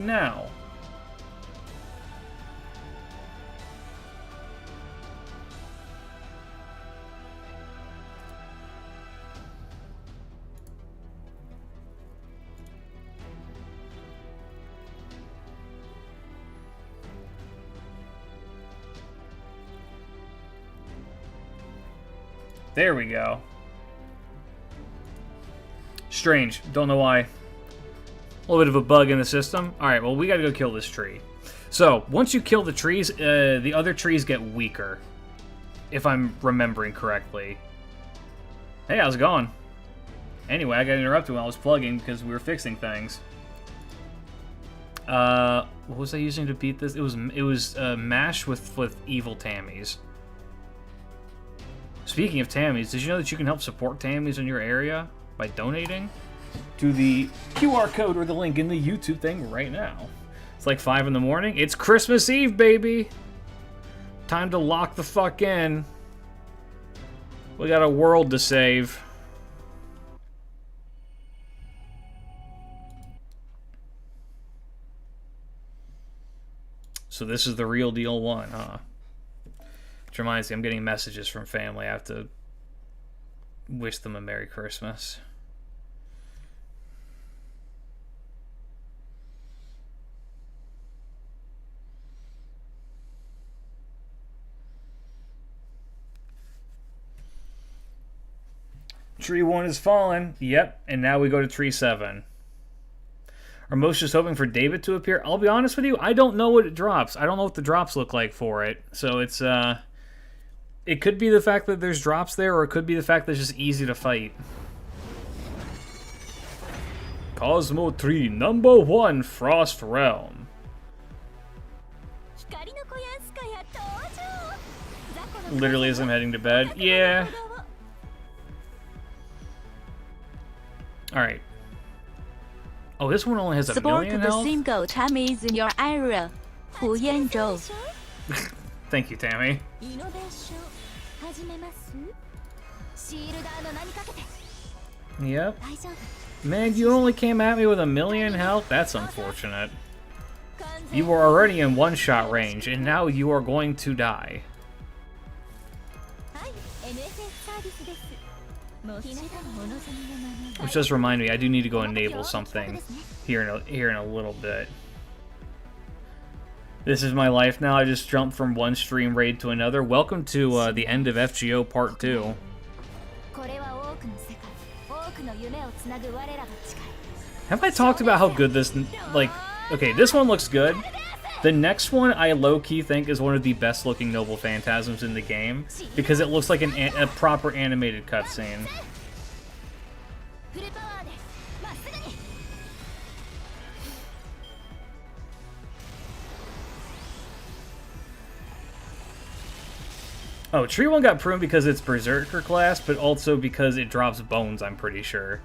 now. There we go. Strange. Don't know why. A little bit of a bug in the system. Alright, well, we gotta go kill this tree. So, once you kill the trees, the other trees get weaker. If I'm remembering correctly. Hey, how's it going? Anyway, I got interrupted when I was plugging because we were fixing things. What was I using to beat this? It was mash with evil Tammys. Speaking of Tammys, did you know that you can help support Tammys in your area by donating to the QR code or the link in the YouTube thing right now? It's like 5 in the morning. It's Christmas Eve, baby! Time to lock the fuck in. We got a world to save. So this is the real deal one, huh? Which reminds me, I'm getting messages from family. I have to wish them a Merry Christmas. Tree 1 is fallen. Yep, and now we go to Tree 7. Are most just hoping for David to appear? I'll be honest with you, I don't know what it drops. I don't know what the drops look like for it. So it's, it could be the fact that there's drops there, or it could be the fact that it's just easy to fight. Cosmo Tree number 1, Frost Realm. Literally as I'm heading to bed. Yeah. Alright. Oh, this one only has a million health? Support the single Tammys in your area. Hu Yanzhou. Thank you, Tammy. Yep. Man, you only came at me with a million health? That's unfortunate. You were already in one-shot range, and now you are going to die. Which does remind me, I do need to go enable something here in a little bit. This is my life now. I just jumped from one stream raid to another. Welcome to the End of FGO Part 2. Have I talked about how good this, like, okay, this one looks good. The next one I low-key think is one of the best-looking Noble Phantasms in the game, because it looks like a proper animated cutscene. Oh, Tree 1 got pruned because it's Berserker class, but also because it drops bones, I'm pretty sure.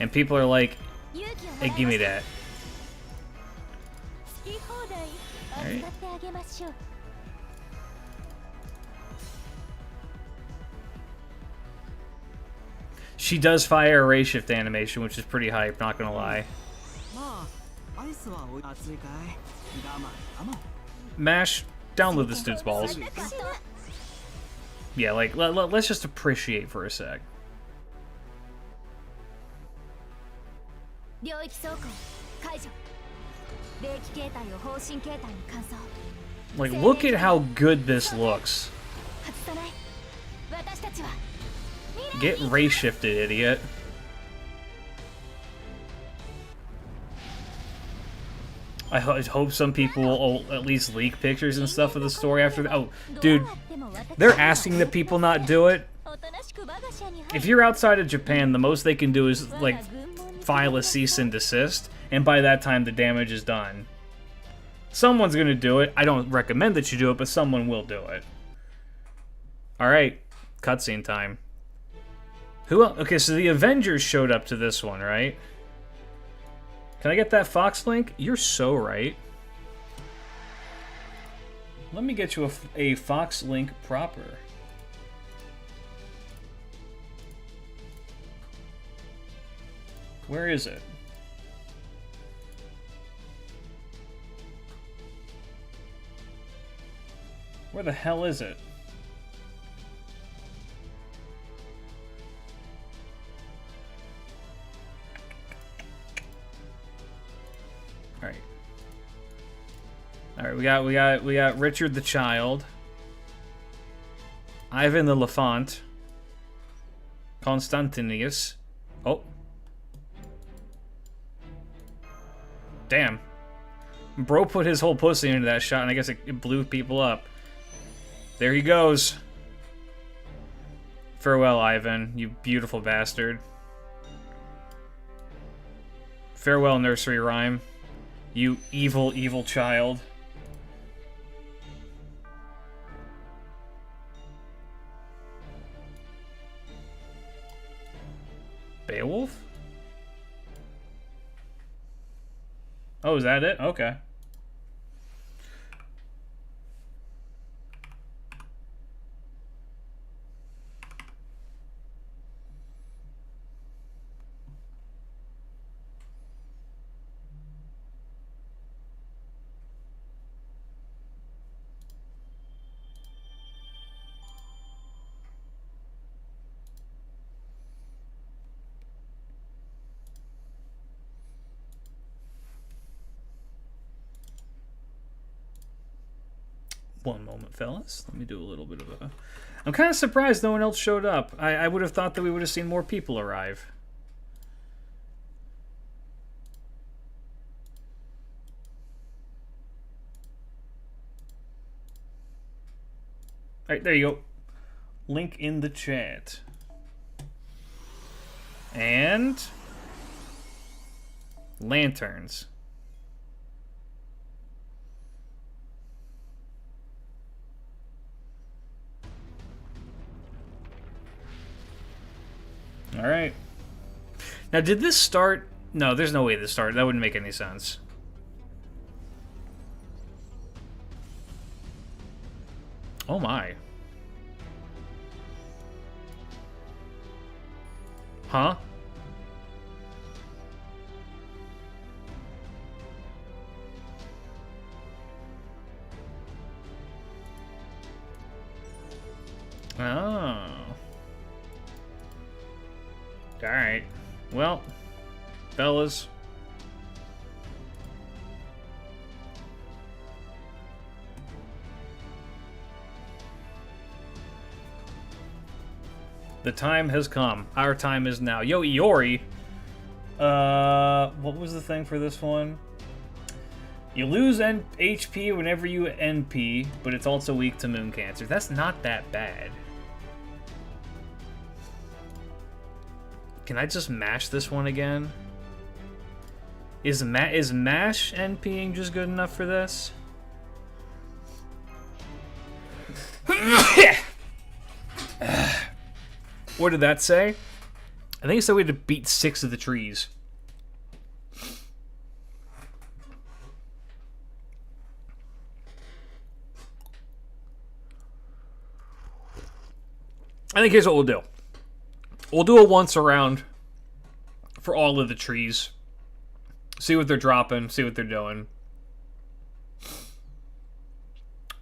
And people are like, hey, give me that. Alright. She does fire a ray shift animation, which is pretty hype, not gonna lie. Mash, download this dude's balls. Yeah, like, let's just appreciate for a sec. Like, look at how good this looks. Get ray shifted, idiot. I hope some people will at least leak pictures and stuff of the story after that. Oh, dude, they're asking that people not do it. If you're outside of Japan, the most they can do is, like, file a cease and desist, and by that time the damage is done. Someone's gonna do it. I don't recommend that you do it, but someone will do it. Alright, cutscene time. Who else? Okay, so the Avengers showed up to this one, right? Can I get that Fox link? You're so right. Let me get you a Fox link proper. Where is it? Where the hell is it? All right. All right, we got Richard the Child, Ivan the Lefant, Constantinius. Oh. Damn. Bro put his whole pussy into that shot, and I guess it blew people up. There he goes. Farewell, Ivan, you beautiful bastard. Farewell, nursery rhyme. You evil, evil child. Beowulf? Oh, is that it? Okay. One moment, fellas. Let me do a little bit of a... I'm kind of surprised no one else showed up. I would have thought that we would have seen more people arrive. Alright, there you go. Link in the chat. And... lanterns. Alright. Now, did this start... No, there's no way this started. That wouldn't make any sense. Oh my. Huh? Oh. Alright. Well, fellas. The time has come. Our time is now. Yo, Iori. What was the thing for this one? You lose HP whenever you NP, but it's also weak to moon cancer. That's not that bad. Can I just mash this one again? Is mash NPing just good enough for this? What did that say? I think it said we had to beat 6 of the trees. I think here's what we'll do. We'll do a once around for all of the trees. See what they're dropping, see what they're doing.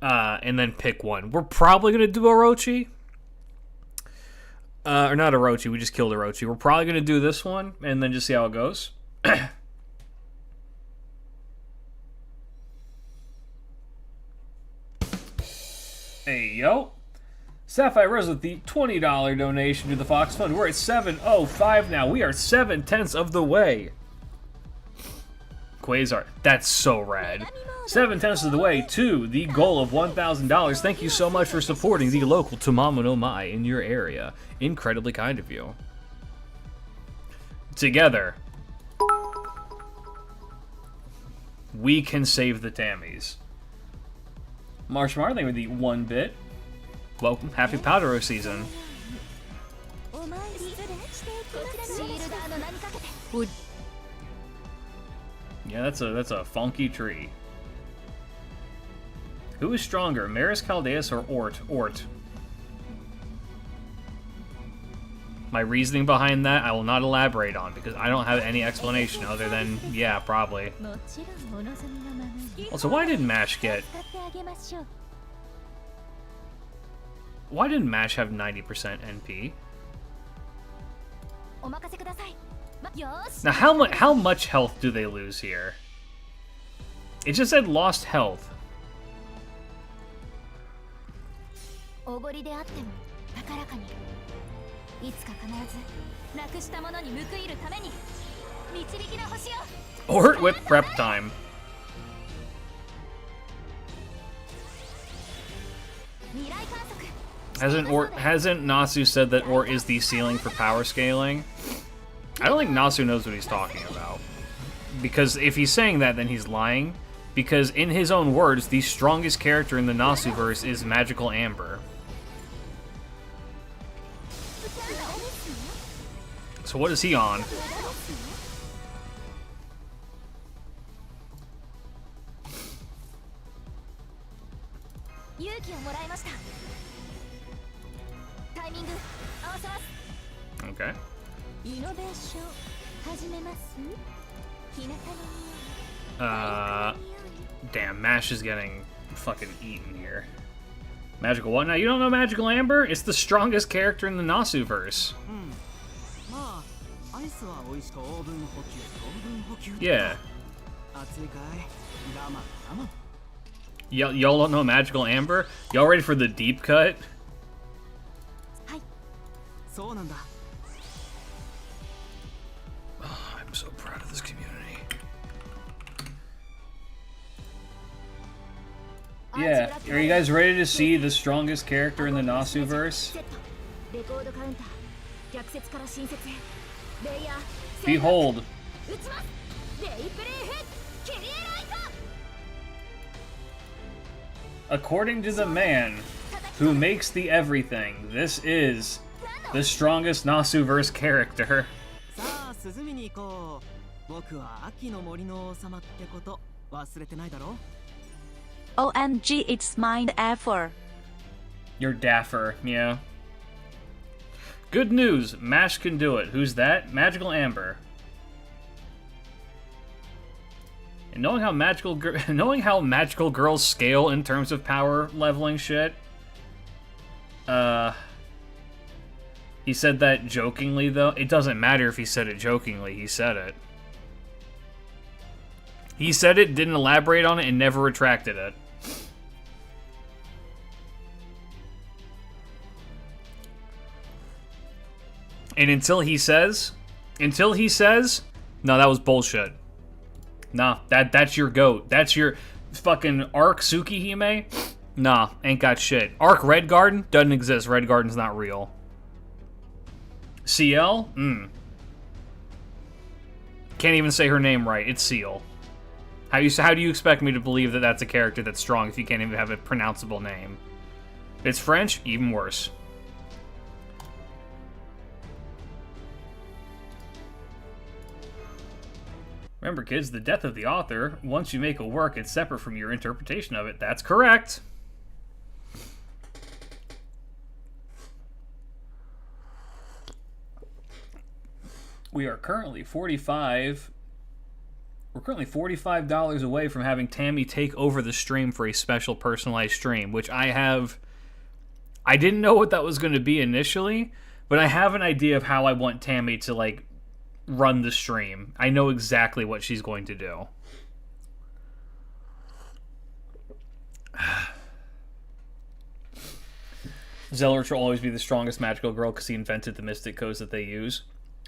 And then pick one. We're probably going to do Orochi. Or not Orochi, we just killed Orochi. We're probably going to do this one, and then just see how it goes. Hey, yo. Sapphire Rose with the $20 donation to the Fox Fund. We're at 7:05 now. We are 7/10 of the way. Quasar, that's so rad. 7/10 of the way to the goal of $1,000. Thank you so much for supporting the local Tamamo no Mai in your area. Incredibly kind of you. Together, we can save the Tammies. Marshmar, thank you for the 1 bit. Welcome, happy Powdero season. Yeah, that's a funky tree. Who is stronger, Maris Caldeus or Ort? Ort. My reasoning behind that, I will not elaborate on because I don't have any explanation other than, yeah, probably. Also, why did Mash get... Why didn't Mash have 90% NP? Now, how much health do they lose here? It just said lost health. Or with prep time. Hasn't Nasu said that Or is the ceiling for power scaling? I don't think Nasu knows what he's talking about. Because if he's saying that, then he's lying. Because in his own words, the strongest character in the Nasu-verse is Magical Amber. So what is he on? Okay. Damn, Mash is getting fucking eaten here. Magical what? Now, you don't know Magical Amber? It's the strongest character in the Nasu-verse. Yeah. Y'all don't know Magical Amber? Y'all ready for the deep cut? Oh, I'm so proud of this community. Yeah, are you guys ready to see the strongest character in the Nasu-verse? Behold. According to the man who makes the everything, this is the strongest Nasu-verse character. OMG, it's mind effort. You're daffer, yeah. Good news, Mash can do it. Who's that? Magical Amber. And knowing how magical girls scale in terms of power leveling shit, he said that jokingly, though. It doesn't matter if he said it jokingly, he said it. He said it, didn't elaborate on it, and never retracted it. And until he says, no, that was bullshit. Nah, that's your goat. That's your fucking Arc Tsukihime? Nah, ain't got shit. Arc Red Garden? Doesn't exist. Red Garden's not real. CL? Can't even say her name right. It's Seal. How do you expect me to believe that that's a character that's strong if you can't even have a pronounceable name? If it's French, even worse. Remember, kids, the death of the author, once you make a work, it's separate from your interpretation of it. That's correct. We are currently $45 away from having Tammy take over the stream for a special personalized stream, which I didn't know what that was going to be initially, but I have an idea of how I want Tammy to, like, run the stream. I know exactly what she's going to do. Zelrich will always be the strongest magical girl because he invented the mystic codes that they use.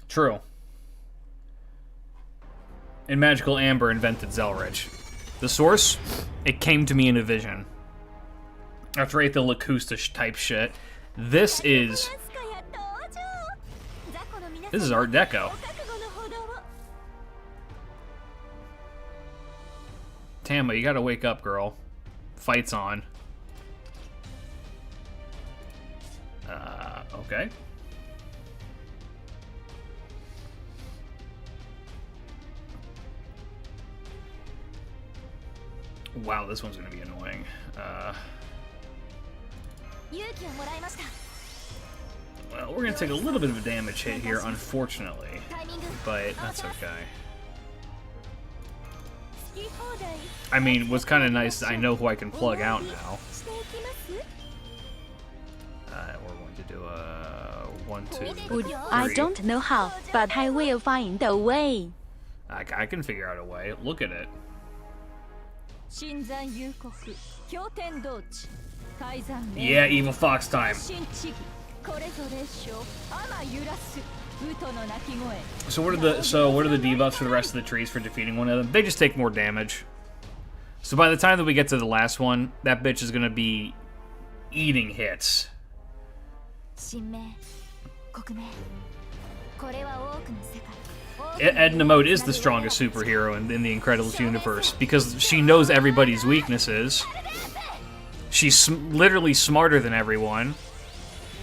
True. And Magical Amber invented Zelrich. The source? It came to me in a vision. After I ate the Lacusta type shit. This is Art Deco. Tama, you gotta wake up, girl. Fight's on. Okay. Wow, this one's gonna be annoying. Well, we're gonna take a little bit of a damage hit here, unfortunately. But that's okay. I mean, what's kind of nice is I know who I can plug out now. 1, 2, I 3. don't know how, but I will find a way. I can figure out a way. Look at it. Yeah, Evil Fox time. So what are the debuffs for the rest of the trees for defeating one of them? They just take more damage. So by the time that we get to the last one, that bitch is gonna be eating hits. Edna Mode is the strongest superhero in the Incredibles universe because she knows everybody's weaknesses. She's literally smarter than everyone,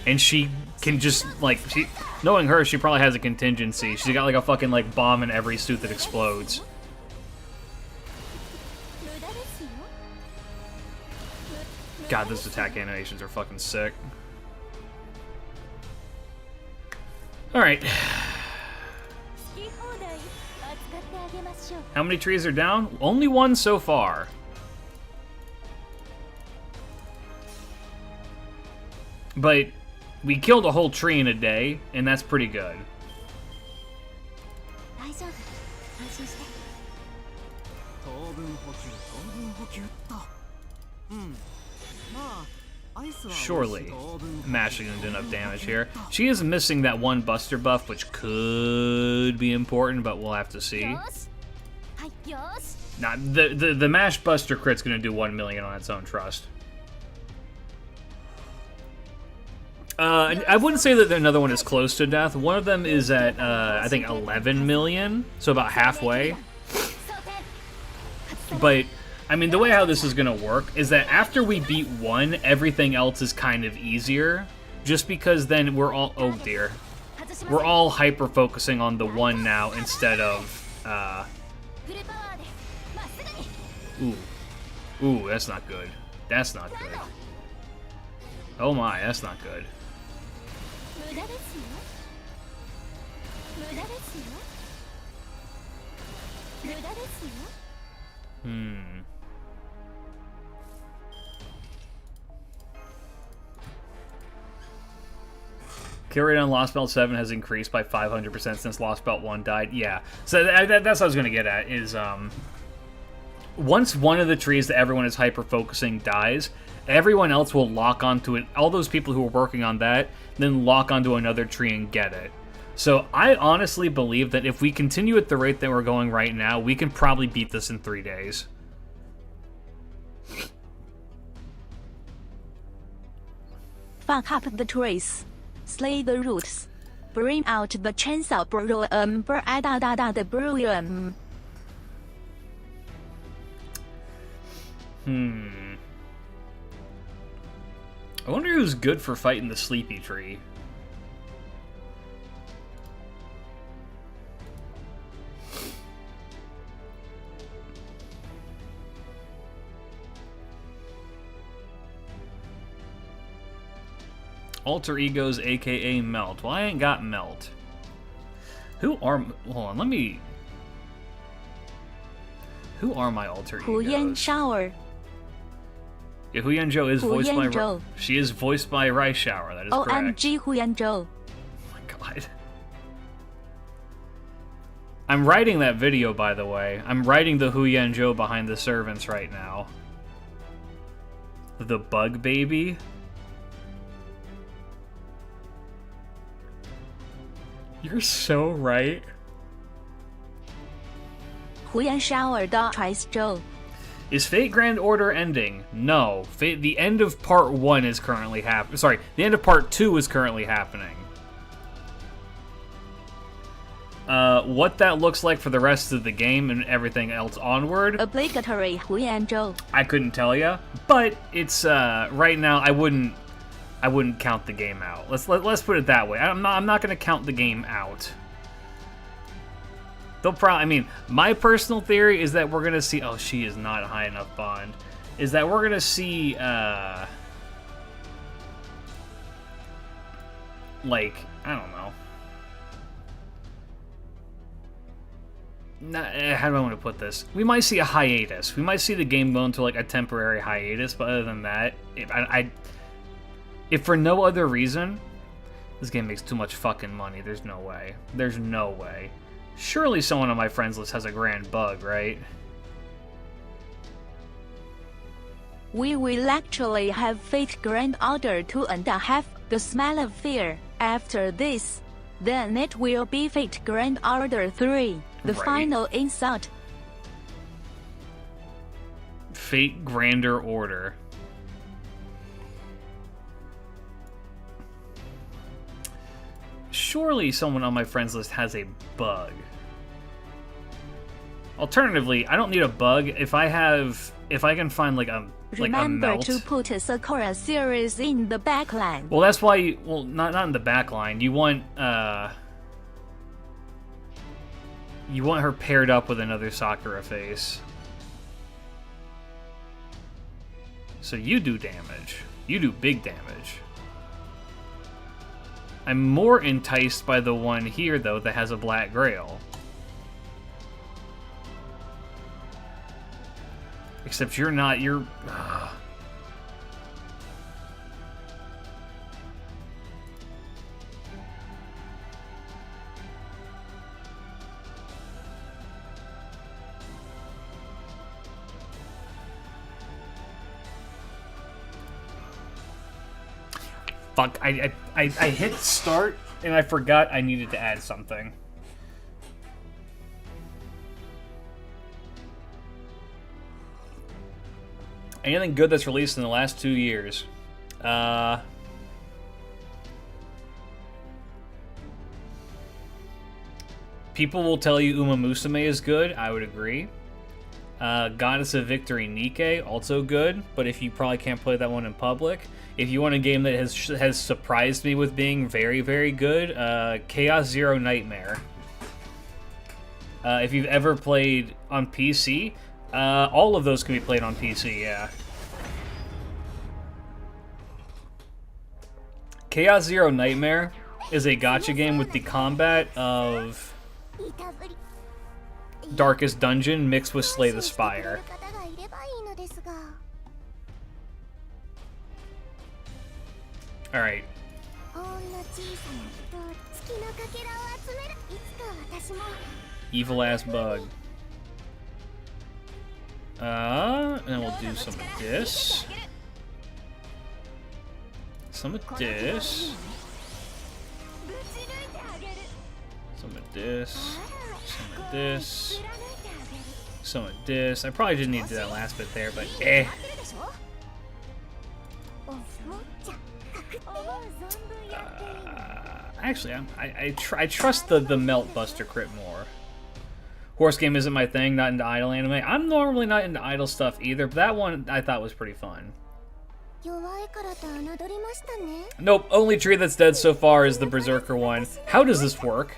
and she can just like knowing her, she probably has a contingency. She's got like a fucking like bomb in every suit that explodes. God, those attack animations are fucking sick. Alright. How many trees are down? Only one so far. But we killed a whole tree in a day, and that's pretty good. Surely, mashing did enough damage here. She is missing that one Buster buff, which could be important, but we'll have to see. Nah, the Mash Buster crit's gonna do 1 million on its own trust. I wouldn't say that another one is close to death. One of them is at, I think, 11 million, so about halfway. But, I mean, the way how this is going to work is that after we beat one, everything else is kind of easier. Just because then we're all... Oh, dear. We're all hyper-focusing on the one now instead of... Ooh. Ooh, that's not good. That's not good. Oh my, that's not good. Kill rate on Lost Belt 7 has increased by 500% since Lost Belt 1 died. Yeah. So that's what I was going to get at, is once one of the trees that everyone is hyper-focusing dies, everyone else will lock onto it. All those people who are working on that, then lock onto another tree and get it. So I honestly believe that if we continue at the rate that we're going right now, we can probably beat this in 3 days. Fuck up the trees. Slay the roots. Bring out the chainsaw bro. I wonder who's good for fighting the sleepy tree. Alter Egos, aka Melt. Well, I ain't got Melt. Who are... Hold on, let me... Who are my alter egos? Shower. Yeah, Huyanzhou is voiced by... She is voiced by Rice Shower, that is correct. OMG Huyanzhou. Oh my god. I'm writing that video, by the way. I'm writing the Huyanzhou behind the servants right now. The Bug Baby? You're so right. Huyan Shower tries Joe. Is Fate Grand Order ending? No. The end of Part 1 is currently happening. Sorry, the end of Part 2 is currently happening. What that looks like for the rest of the game and everything else onward... Obligatory Huyanzhou. I couldn't tell ya, but it's, right now, I wouldn't count the game out. Let's put it that way. I'm not gonna count the game out. They'll probably, I mean, my personal theory is that we're gonna see, oh, she is not high enough bond, is that we're gonna see, like, I don't know. How do I want to put this? We might see a hiatus. We might see the game go into, like, a temporary hiatus, but other than that, if for no other reason, This game makes too much fucking money. There's no way. There's no way. Surely someone on my friends list has a grand bug, right? We will actually have Fate Grand Order 2.5, The Smell of Fear. After this, then it will be Fate Grand Order 3, the Right. final insult. Fate Grander Order. Surely someone on my friends list has a bug. Alternatively, I don't need a bug. If I can find like a Remember melt. to put Sakura series in the backline. Well, that's why well, not in the back line. You want her paired up with another Sakura face. So you do damage. You do big damage. I'm more enticed by the one here, though, that has a black grail. Except you're not, you're... Fuck, I hit start, and I forgot I needed to add something. Anything good that's released in the last 2 years? People will tell you Uma Musume is good. I would agree. Goddess of Victory Nikke, also good, but if you probably can't play that one in public. If you want a game that has surprised me with being very, very good, Chaos Zero Nightmare. If you've ever played on PC, all of those can be played on PC, yeah. Chaos Zero Nightmare is a gacha game with the combat of Darkest Dungeon mixed with Slay the Spire. Alright. Evil ass bug. And we'll do some of this. Some of this. Some of this. Some of this. Some of this. I probably didn't need to do that last bit there, but eh. Actually, I trust the Melt Buster crit more. Horse game isn't my thing, not into idle anime. I'm normally not into idle stuff either, but that one I thought was pretty fun. Nope, only tree that's dead so far is the Berserker one. How does this work?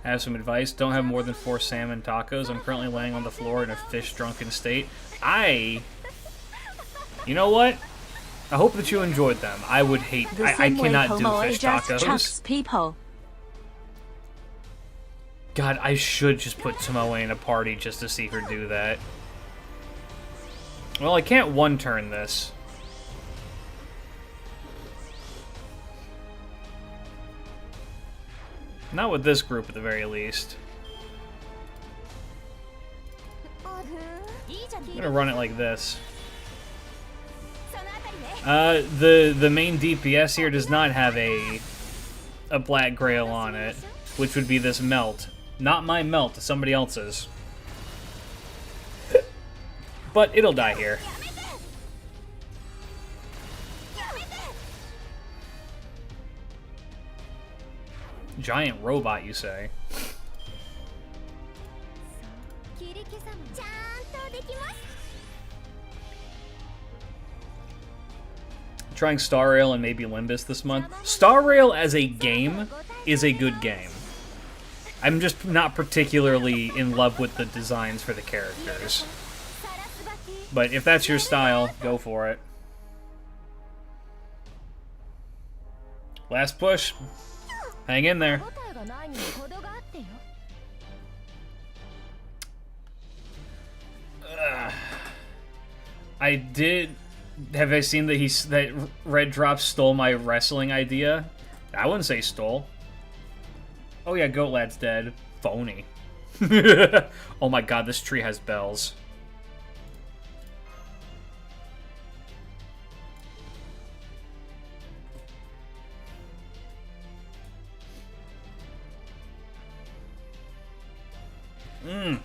I have some advice. Don't have more than 4 salmon tacos. I'm currently laying on the floor in a fish-drunken state. You know what? I hope that you enjoyed them. I would hate... I cannot do fish tacos. People. God, I should just put Tomoe in a party just to see her do that. Well, I can't one-turn this. Not with this group, at the very least. I'm gonna run it like this. The main DPS here does not have a black grail on it, which would be this melt. Not my melt, it's somebody else's. But it'll die here. Giant robot, you say? Trying Star Rail and maybe Limbus this month. Star Rail as a game is a good game. I'm just not particularly in love with the designs for the characters. But if that's your style, go for it. Last push. Hang in there. I did. Have I seen that that Red Drop stole my wrestling idea? I wouldn't say stole. Oh yeah, Goat Lad's dead. Phony. Oh my god, this tree has bells. Mmm.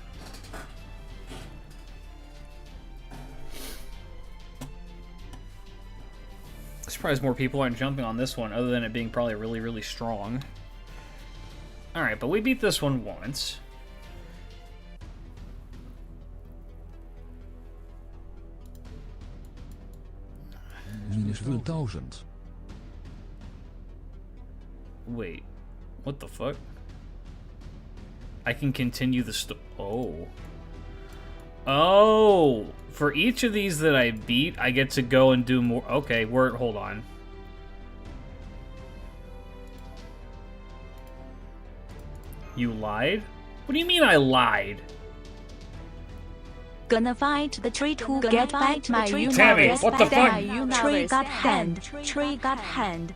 Surprised more people aren't jumping on this one, other than it being probably really, really strong. Alright, but we beat this one once. Minus 1000. Wait, what the fuck? I can continue the oh. Oh! For each of these that I beat, I get to go and do more. Okay, hold on. You lied? What do you mean I lied? Gonna fight the tree to get back my universe. Tammy, what the fuck? Tree got hand. Tree got hand.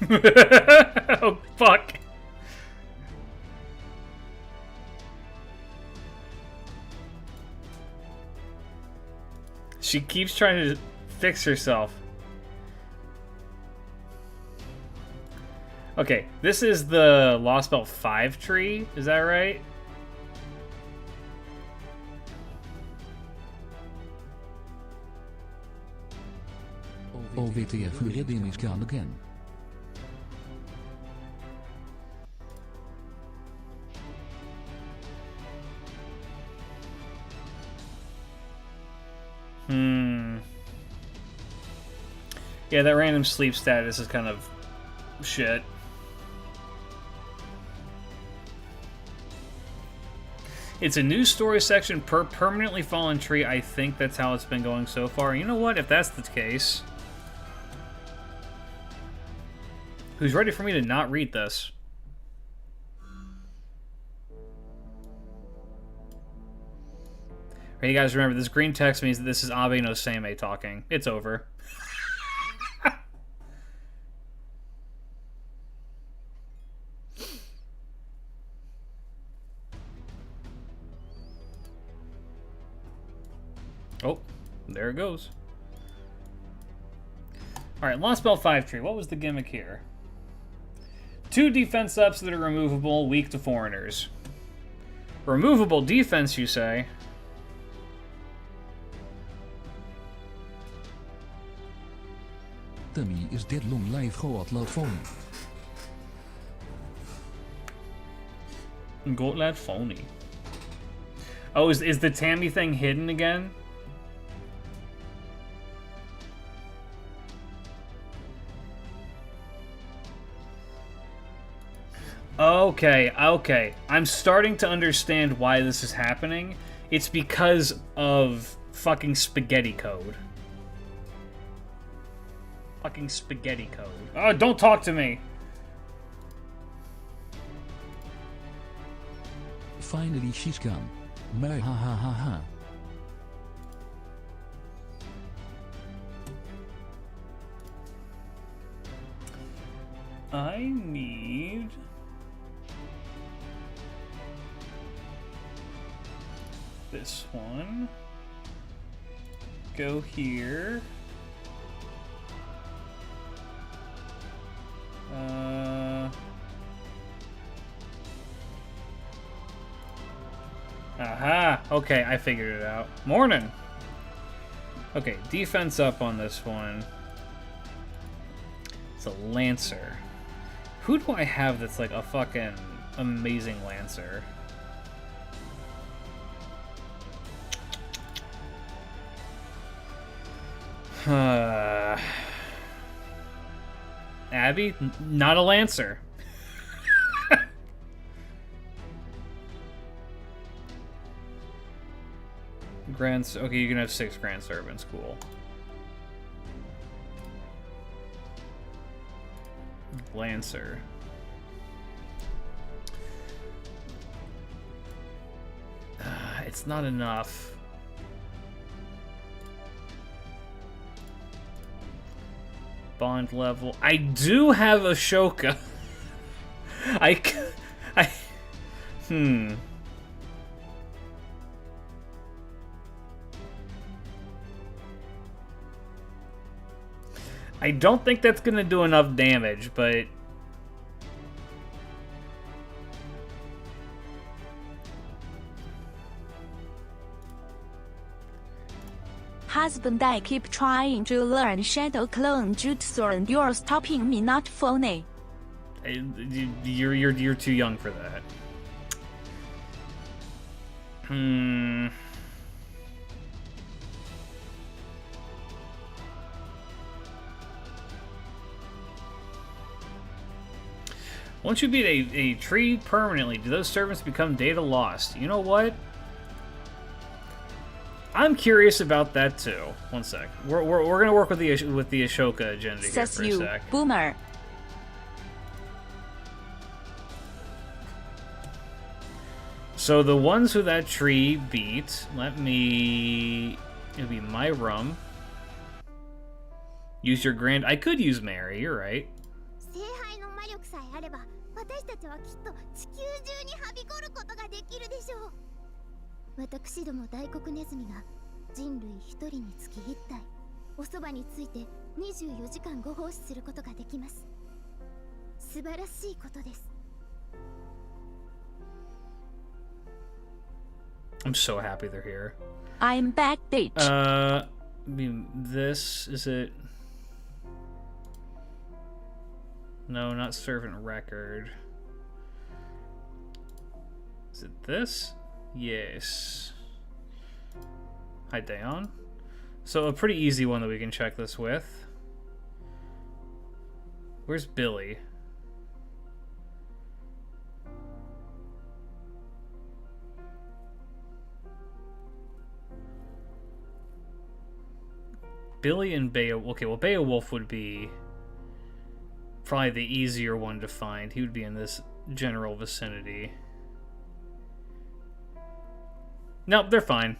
Oh, fuck. She keeps trying to fix herself. Okay, this is the Lost Belt 5 tree, is that right? OVTF reading is gone again. Yeah, that random sleep status is kind of shit. It's a new story section per permanently fallen tree. I think that's how it's been going so far. You know what? If that's the case, who's ready for me to not read this? Hey, you guys remember, this green text means that this is Abe no Seimei talking. It's over. Oh, there it goes. Alright, Lost Belt 5 tree. What was the gimmick here? 2 defense ups that are removable, weak to foreigners. Removable defense, you say? Tammy is dit long live goat laat phone. Goat lad phony. Oh, is the Tammy thing hidden again? Okay, okay. I'm starting to understand why this is happening. It's because of fucking spaghetti code. Fucking spaghetti code. Oh, don't talk to me! Finally she's gone. My ha ha ha ha. I need... this one. Go here. Aha! Okay, I figured it out. Morning! Okay, defense up on this one. It's a Lancer. Who do I have that's like a fucking amazing Lancer? Abby? Not a Lancer. Okay, you can have 6 Grand Servants, cool. Lancer. It's not enough. Bond level. I do have Ashoka. I I don't think that's gonna do enough damage, but Husband, I keep trying to learn Shadow Clone Jutsu and you're stopping me, not funny. you're too young for that. Once you beat a tree permanently, do those servants become data lost? You know what? I'm curious about that too. One sec. We're gonna work with the Ashoka agenda here Says for a you, sec. boomer. So the ones who that tree beat, it'll be my room. Use your grand. I could use Mary. You're right. 聖杯の魔力さえあれば私たちはきっと地球中にはびこることができるでしょう。私ども大黒ネズミが人類一人につき一体おそばについて24時間ご奉仕することができます。素晴らしいことです。 I'm so happy they're here. I'm back, bitch. I mean, this is it. No, not servant record. Is it this? Yes. Hi, Dayon. So a pretty easy one that we can check this with. Where's Billy? Billy and Beowulf. Okay, well, Beowulf would be probably the easier one to find. He would be in this general vicinity. Nope, they're fine.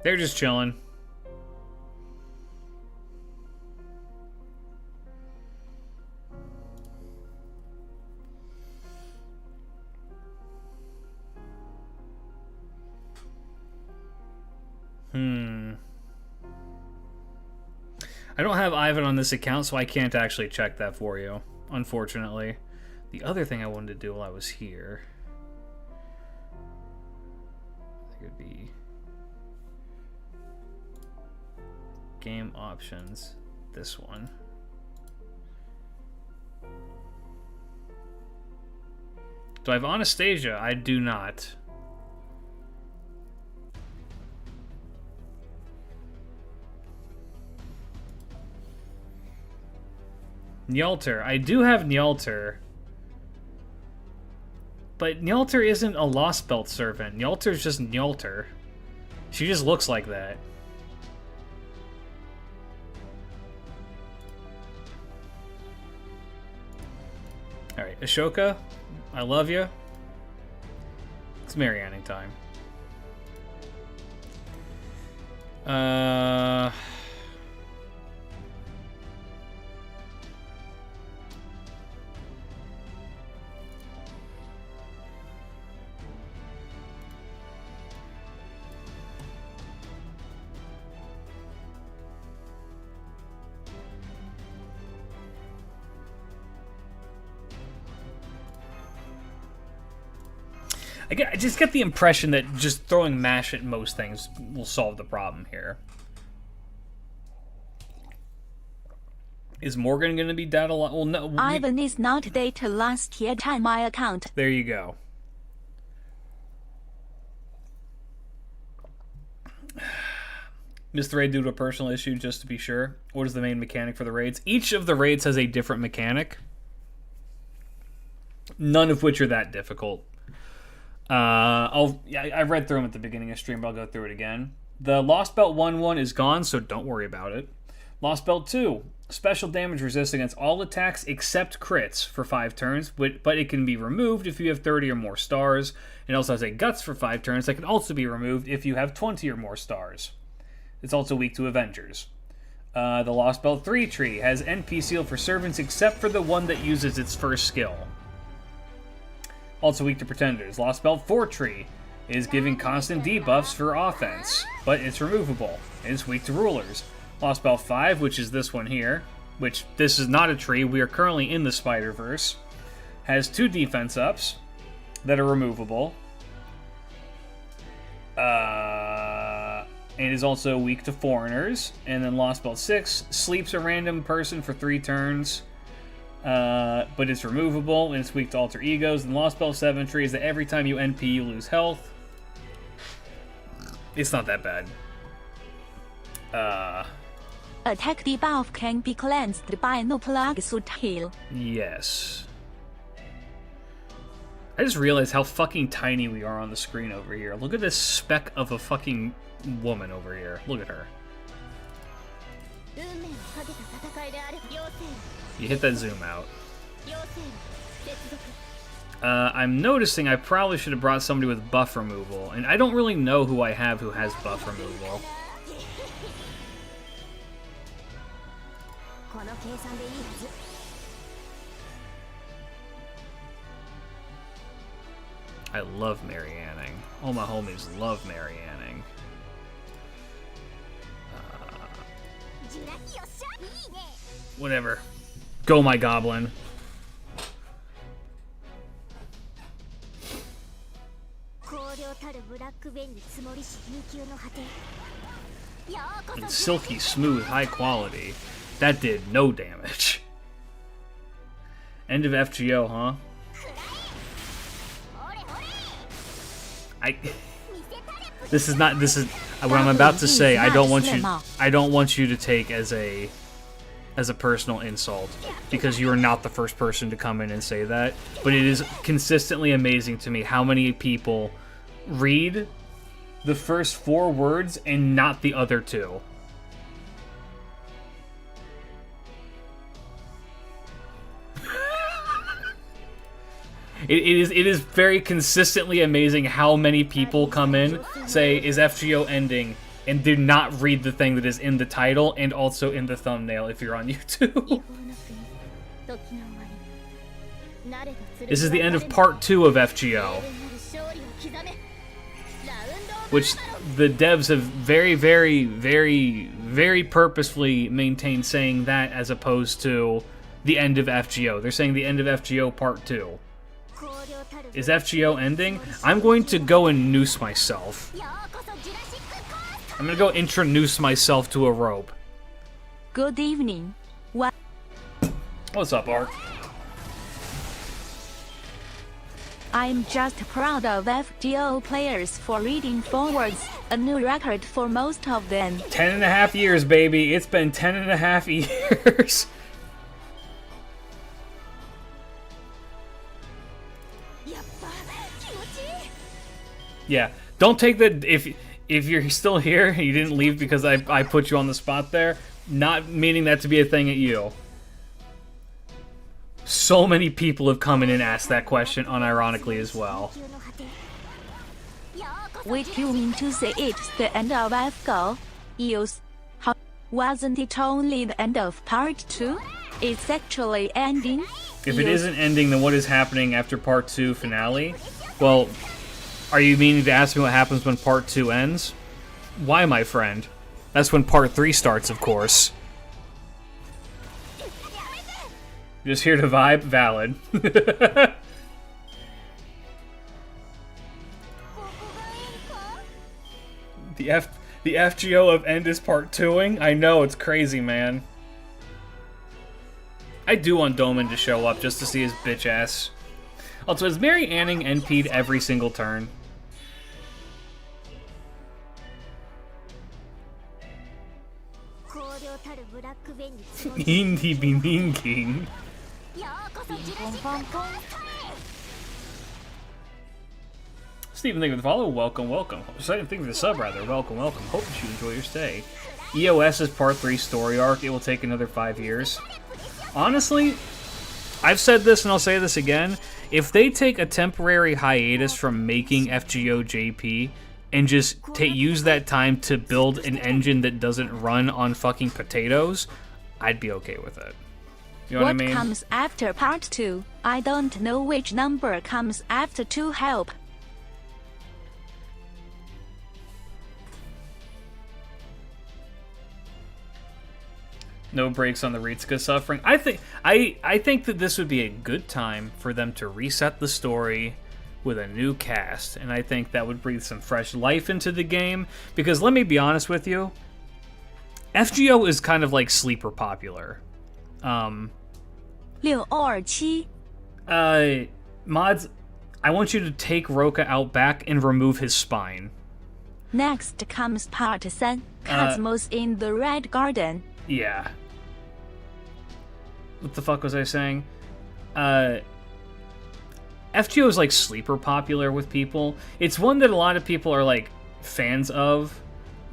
They're just chilling. I don't have Ivan on this account, so I can't actually check that for you, unfortunately. The other thing I wanted to do while I was here, I think it would be game options, this one. Do I have Anastasia? I do not. Nyalter. I do have Nyalter. But Nyalter isn't a Lost Belt servant. Nyalter's just Nyalter. She just looks like that. Alright, Ashoka, I love you. It's Marianning time. I just get the impression that just throwing mash at most things will solve the problem here. Is Morgan going to be data lost? Well, no. Ivan is not data lost yet on my account. There you go. Missed the raid due to a personal issue, just to be sure. What is the main mechanic for the raids? Each of the raids has a different mechanic. None of which are that difficult. I read through them at the beginning of stream, but I'll go through it again. The Lost Belt 1-1 is gone, so don't worry about it. Lost Belt 2, special damage resist against all attacks except crits for 5 turns, but it can be removed if you have 30 or more stars. It also has a Guts for 5 turns that can also be removed if you have 20 or more stars. It's also weak to Avengers. The Lost Belt 3 tree has NP seal for servants except for the one that uses its first skill. Also weak to Pretenders. Lost Belt 4 tree is giving constant debuffs for offense, but it's removable. It's weak to Rulers. Lost Belt 5, which is this one here, which this is not a tree, we are currently in the Spider-Verse, has 2 defense ups that are removable. And is also weak to Foreigners. And then Lost Belt 6 sleeps a random person for 3 turns, but it's removable, and it's weak to Alter Egos. And Lost Belt 7 tree is that every time you NP, you lose health. It's not that bad. Attack debuff can be cleansed by no plug suit heal. Yes. I just realized how fucking tiny we are on the screen over here. Look at this speck of a fucking woman over here. Look at her. You hit that zoom out. I'm noticing I probably should have brought somebody with buff removal, and I don't really know who I have who has buff removal. I love Mary Anning. All my homies love Mary Anning. Whatever. Go, my goblin. And silky smooth, high quality. That did no damage. End of FGO, huh? This is what I'm about to say. I don't want you to take as a personal insult, because you are not the first person to come in and say that. But it is consistently amazing to me how many people read the first 4 words and not the other 2. It is very consistently amazing how many people come in, say, is FGO ending, and do not read the thing that is in the title and also in the thumbnail if you're on YouTube. This is the end of part 2 of FGO, which the devs have very, very, very, very purposefully maintained saying that as opposed to the end of FGO. They're saying the end of FGO part 2. Is FGO ending? I'm going to go and noose myself. I'm gonna go introduce myself to a rope. Good evening. What's up, Art? I'm just proud of FGO players for reading forwards, a new record for most of them. 10.5 years, baby. It's been 10.5 years. Yeah, don't take the if you're still here, you didn't leave because I put you on the spot there, not meaning that to be a thing at you. So many people have come in and asked that question unironically as well. Wait, you mean to say it's the end of FGO? Yes. How wasn't it only the end of part 2? It's actually ending? If it isn't ending, then what is happening after part 2 finale? Well, are you meaning to ask me what happens when part 2 ends? Why, my friend? That's when part 3 starts, of course. Just here to vibe? Valid. The FGO of End is part 2ing? I know, it's crazy, man. I do want Doman to show up just to see his bitch ass. Also, is Mary Anning NP'd every single turn? Indie Bininking. Stephen, thank you for the follow. Welcome, welcome. Thank you for the sub, rather. Welcome, welcome. Hope that you enjoy your stay. EOS is part 3 story arc. It will take another 5 years. Honestly, I've said this and I'll say this again. If they take a temporary hiatus from making FGO JP and just use that time to build an engine that doesn't run on fucking potatoes, I'd be okay with it. You know what I mean? What comes after part 2? I don't know which number comes after 2. Help. No breaks on the Ritsuka suffering. I think that this would be a good time for them to reset the story with a new cast, and I think that would breathe some fresh life into the game, because let me be honest with you, FGO is kind of like sleeper popular. 627 Mods, I want you to take Roka out back and remove his spine. Next comes part 3. Cosmos in the Red Garden. Yeah. What the fuck was I saying? FGO is like sleeper popular with people. It's one that a lot of people are like fans of,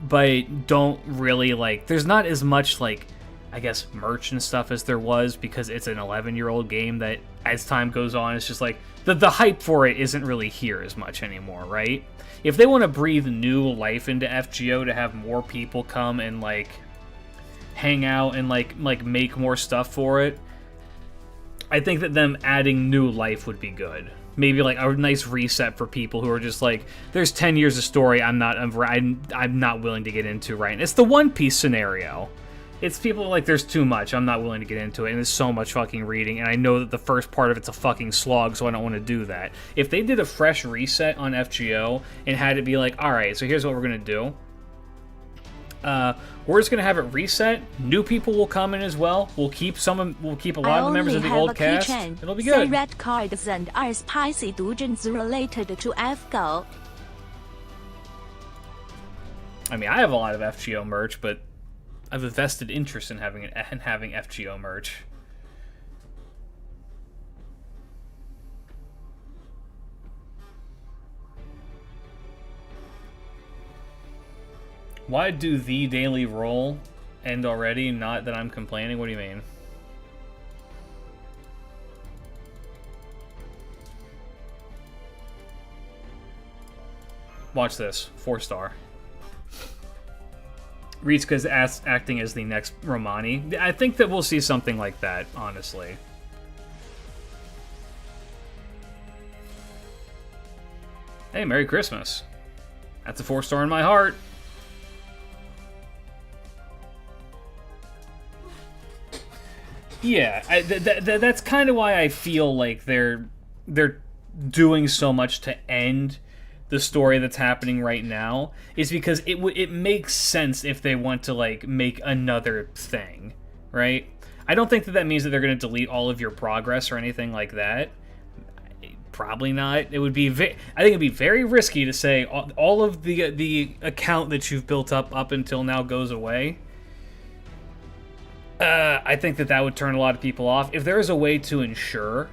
but don't really like. There's not as much like, I guess, merch and stuff as there was, because it's an 11-year-old game that as time goes on, it's just like the hype for it isn't really here as much anymore, right? If they want to breathe new life into FGO to have more people come and like hang out and like make more stuff for it, I think that them adding new life would be good. Maybe like a nice reset for people who are just like, there's 10 years of story I'm not willing to get into right now. It's the One Piece scenario. It's people like, there's too much, I'm not willing to get into it, and there's so much fucking reading, and I know that the first part of it's a fucking slog, so I don't want to do that. If they did a fresh reset on FGO and had it be like, alright, so here's what we're gonna do. We're just gonna have it reset. New people will come in as well. We'll keep a lot of the members of the old cast. It'll be good. Red cards and are spicy dungeons related to FGO. I mean, I have a lot of FGO merch, but I have a vested interest in having FGO merch. Why do the daily roll end already? Not that I'm complaining. What do you mean? Watch this. 4-star. Ritsuka's acting as the next Romani. I think that we'll see something like that, honestly. Hey, Merry Christmas. That's a 4-star in my heart. Yeah, that's kind of why I feel like they're doing so much to end the story that's happening right now, is because it makes sense if they want to like make another thing, right? I don't think that means that they're going to delete all of your progress or anything like that. Probably not. It would be I think it'd be very risky to say all of the account that you've built up until now goes away. I think that would turn a lot of people off. If there is a way to ensure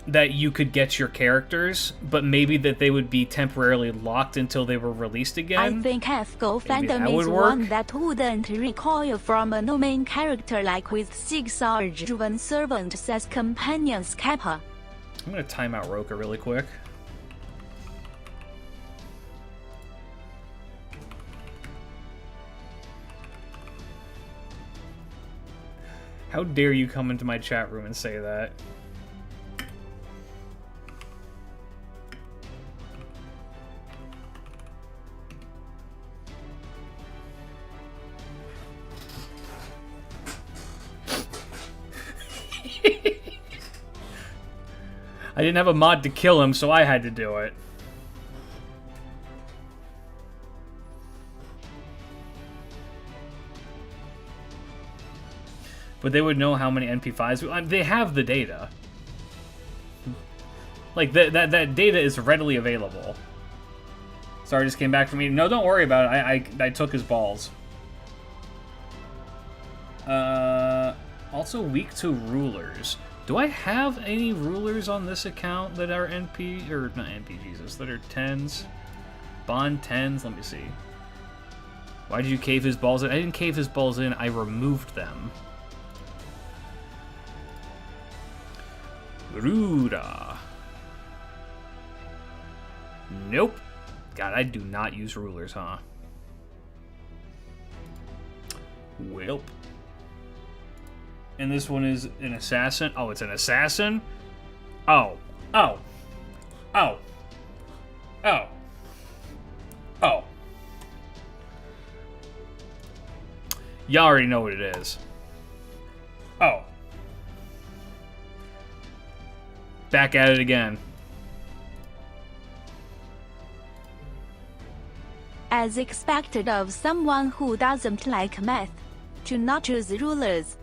that you could get your characters, but maybe that they would be temporarily locked until they were released again. I think FGO fandom is one that wouldn't recoil from a no main character like with 6 Arjuvan servants as companions. Kappa. I'm gonna time out Roka really quick. How dare you come into my chat room and say that? I didn't have a mod to kill him, so I had to do it. But they would know how many NP5s. They have the data. Like, that data is readily available. Sorry, just came back from me. No, don't worry about it. I took his balls. Also weak to rulers. Do I have any rulers on this account that are NP, or not NP, Jesus, that are 10s? Bond 10s? Let me see. Why did you cave his balls in? I didn't cave his balls in, I removed them. Ruda. Nope. God, I do not use rulers, huh? Welp. And this one is an assassin. Oh, it's an assassin? Oh. Oh. Oh. Oh. Oh. Y'all already know what it is. Oh. Back at it again. As expected of someone who doesn't like math, to not choose rulers.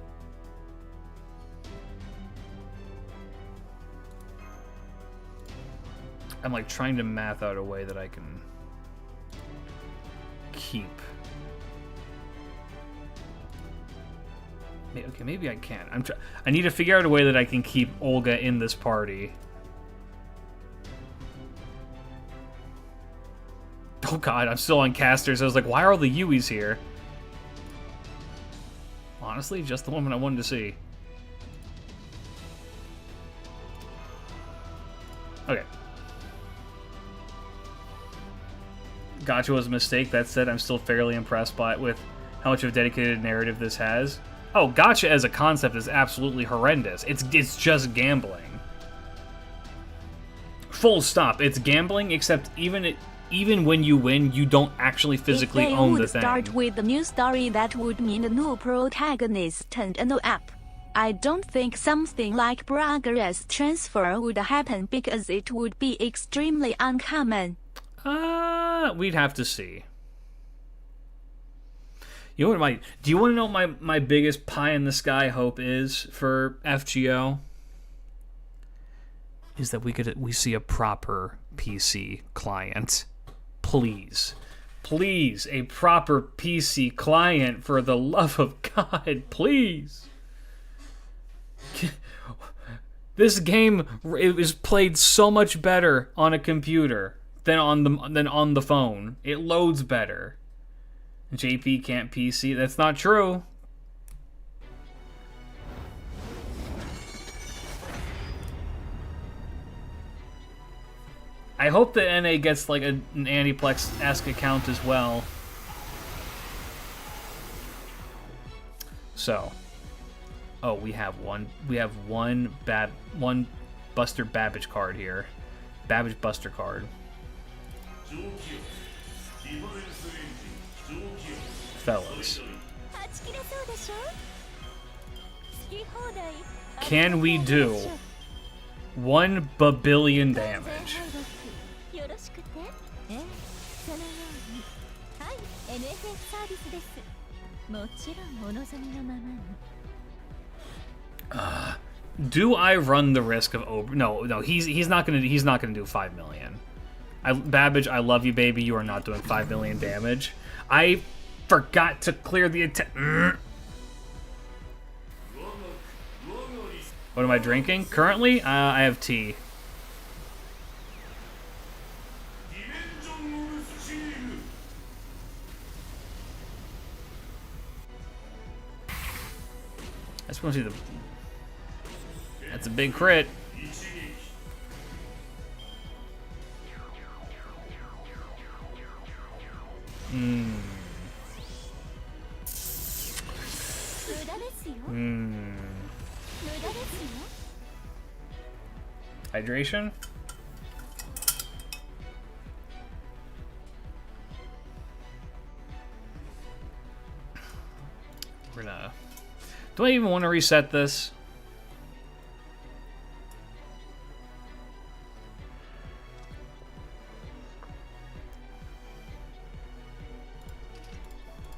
I'm like trying to math out a way that I can keep. Okay, maybe I can. I need to figure out a way that I can keep Olga in this party. Oh god, I'm still on casters. I was like, why are all the Yuis here? Honestly, just the woman I wanted to see. Okay. Gotcha was a mistake. That said, I'm still fairly impressed with how much of a dedicated narrative this has. Oh, gotcha as a concept is absolutely horrendous. It's just gambling. Full stop. It's gambling, except even when you win, you don't actually physically own the thing. If they would start with a new story, that would mean a new protagonist and a new app. I don't think something like progress transfer would happen because it would be extremely uncommon. We'd have to see. You know what do you want to know what my biggest pie in the sky hope is for FGO? Is that we see a proper PC client. Please. Please, a proper PC client, for the love of God, please. This game is played so much better on a computer than on the phone. It loads better. JP can't PC. That's not true. I hope that NA gets like an Aniplex-esque account as well. So, oh, we have one Buster Babbage card here. Babbage Buster card. Fellas. Can we do 1 billion damage? Do I run the risk of no, he's not gonna do 5 million. Babbage, I love you, baby. You are not doing 5 million damage. I forgot to clear the attack. What am I drinking currently? I have tea. I just want to see the. That's a big crit. Hydration? We're gonna... Do I even want to reset this?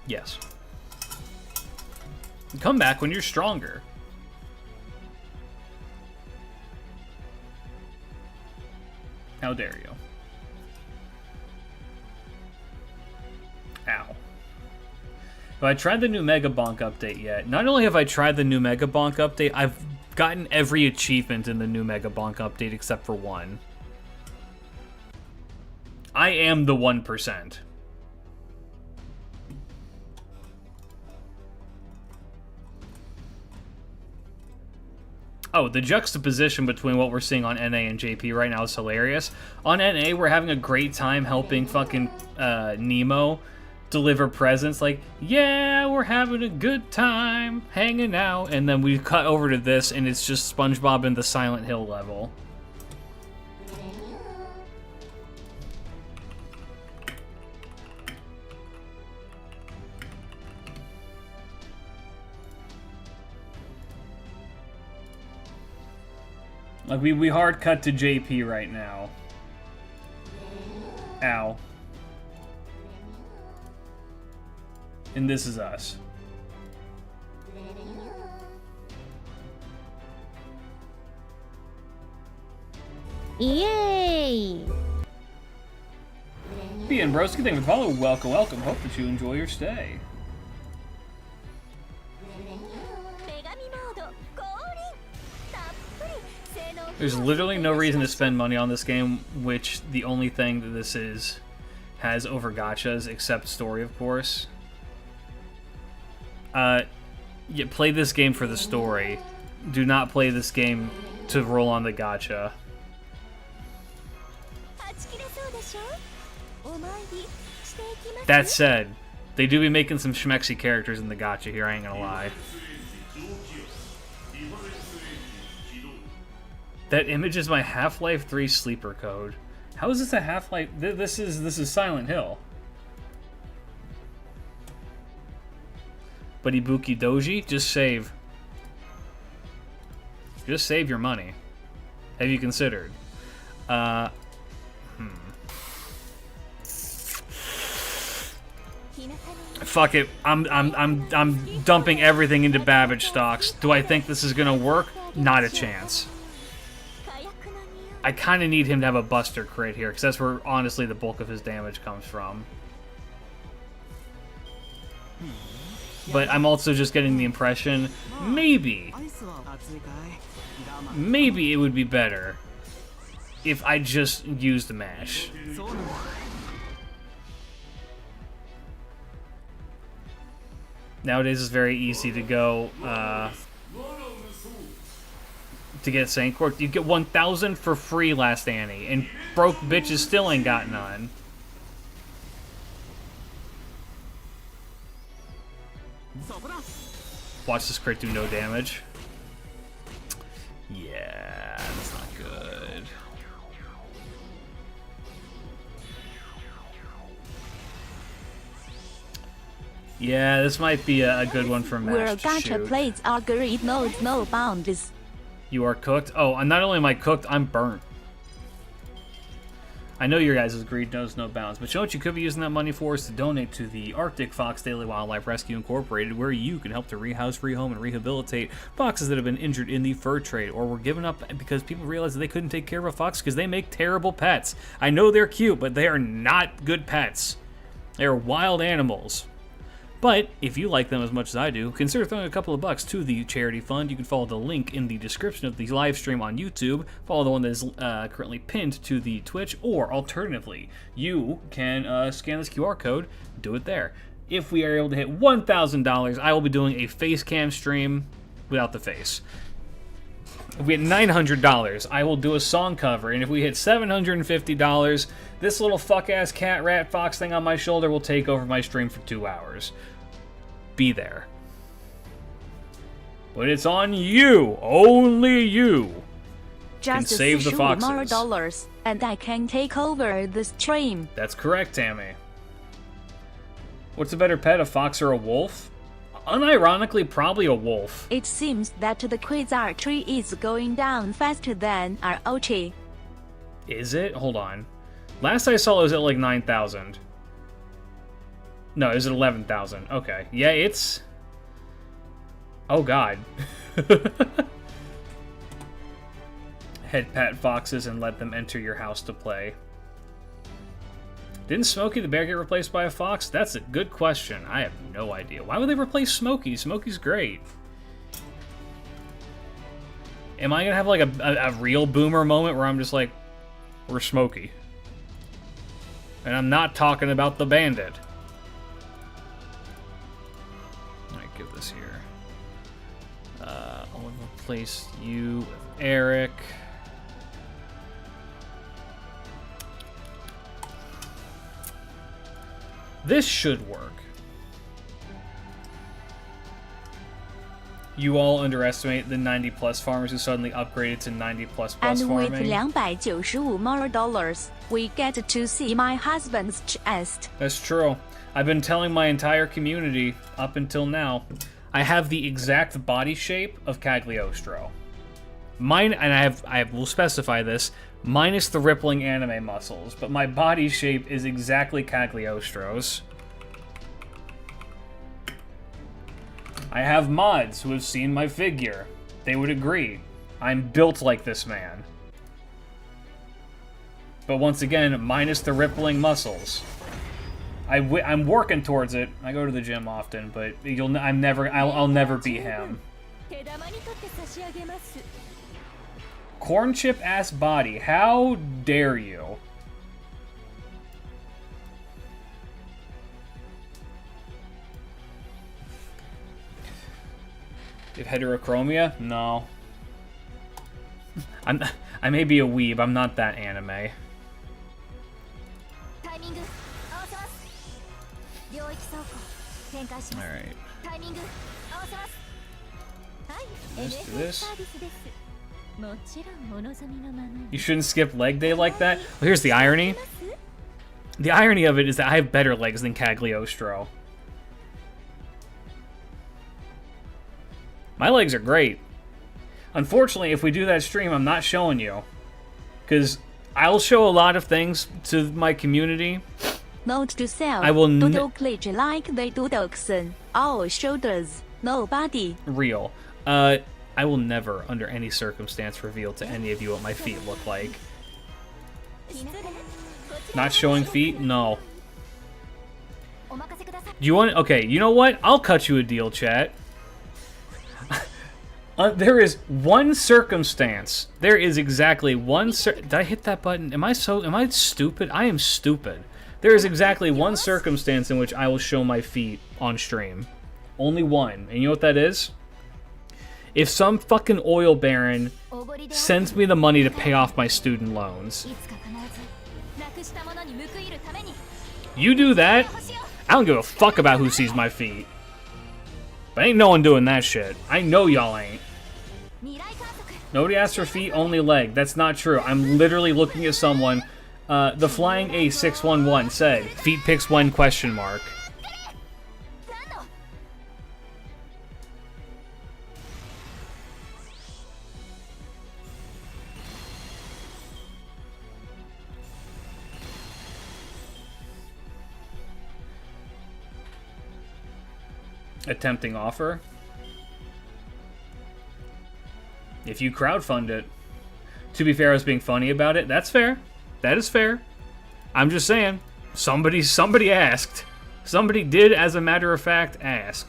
Yes. Come back when you're stronger. How dare you? Ow. Have I tried the new Mega Bonk update yet? Not only have I tried the new Mega Bonk update, I've gotten every achievement in the new Mega Bonk update except for one. I am the 1%. Oh, the juxtaposition between what we're seeing on NA and JP right now is hilarious. On NA, we're having a great time helping fucking Nemo deliver presents. Like, yeah, we're having a good time hanging out. And then we cut over to this, and it's just SpongeBob in the Silent Hill level. Like, we hard cut to JP right now. Ow. And this is us. Yay! Ian Broski, thank you for the follow. Welcome, welcome. Hope that you enjoy your stay. There's literally no reason to spend money on this game, which the only thing that this has over gachas, except story, of course. Yeah, play this game for the story. Do not play this game to roll on the gacha. That said, they do be making some schmexy characters in the gacha here, I ain't gonna lie. That image is my Half-Life 3 sleeper code. How is this a Half-Life? This is Silent Hill. But Ibuki Doji, just save. Just save your money. Have you considered? Fuck it. I'm dumping everything into Babbage stocks. Do I think this is gonna work? Not a chance. I kind of need him to have a Buster crit here, because that's where, honestly, the bulk of his damage comes from. But I'm also just getting the impression, maybe it would be better if I just used the mash. Nowadays it's very easy to go, to get Saint Quirk. You get 1,000 for free last Annie, and broke bitches still ain't got none. Watch this crit do no damage. Yeah, that's not good. Yeah, this might be a good one for Mash to shoot. Where gacha plays algorithm knows no bounds. You are cooked? Oh, and not only am I cooked, I'm burnt. I know your guys' greed knows no bounds, but you know what you could be using that money for is to donate to the Arctic Fox Daily Wildlife Rescue Incorporated, where you can help to rehouse, rehome, and rehabilitate foxes that have been injured in the fur trade or were given up because people realized that they couldn't take care of a fox because they make terrible pets. I know they're cute, but they are not good pets. They are wild animals. But if you like them as much as I do, consider throwing a couple of bucks to the charity fund. You can follow the link in the description of the live stream on YouTube. Follow the one that is currently pinned to the Twitch, or alternatively, you can scan this QR code, do it there. If we are able to hit $1,000, I will be doing a face cam stream without the face. If we hit $900, I will do a song cover, and if we hit $750, this little fuck-ass cat, rat, fox thing on my shoulder will take over my stream for 2 hours. Be there. But it's on you, only you, can save the foxes. More dollars, and I can take over the stream. That's correct, Tammy. What's a better pet, a fox or a wolf? Unironically, probably a wolf. It seems that the Quasar tree is going down faster than our Ochi. Is it? Hold on. Last I saw it was at like 9,000. No, it was at 11,000. Okay. Yeah, it's... Oh, God. Head pat foxes and let them enter your house to play. Didn't Smokey the Bear get replaced by a fox? That's a good question. I have no idea. Why would they replace Smokey? Smokey's great. Am I going to have like a real boomer moment where I'm just like, we're Smokey? And I'm not talking about the bandit. Alright, give this here. I'll replace you with Eric. This should work. You all underestimate the 90+ farmers who suddenly upgraded to 90+ And farming. with $295 more, we get to see my husband's chest. That's true. I've been telling my entire community up until now. I have the exact body shape of Cagliostro. Mine, and I will specify this, minus the rippling anime muscles, but my body shape is exactly Cagliostro's. I have mods who have seen my figure. They would agree. I'm built like this man. But once again, minus the rippling muscles. I'm working towards it. I go to the gym often, but I'll never be him. Corn chip ass body. How dare you? If heterochromia? No. I may be a weeb. I'm not that anime. Alright. Let's do this. You shouldn't skip leg day like that. Well, here's the irony. The irony of it is that I have better legs than Cagliostro. My legs are great. Unfortunately, if we do that stream, I'm not showing you. Because I'll show a lot of things to my community. Note to self, I will doodle glitch like the doodleson. All shoulders, no body. Real. I will never, under any circumstance, reveal to any of you what my feet look like. Not showing feet? No. Do you want... Okay, you know what? I'll cut you a deal, chat. There is one circumstance. There is exactly one Did I hit that button? Am I stupid? I am stupid. There is exactly one circumstance in which I will show my feet on stream. Only one. And you know what that is? If some fucking oil baron sends me the money to pay off my student loans. You do that, I don't give a fuck about who sees my feet. But ain't no one doing that shit. I know y'all ain't. Nobody asks for feet, only leg. That's not true. I'm literally looking at someone. The Flying A611 said, feet pics when question mark. Attempting offer. If you crowdfund it. To be fair, I was being funny about it. That's fair. That is fair. I'm just saying. Somebody asked. Somebody did, as a matter of fact, ask.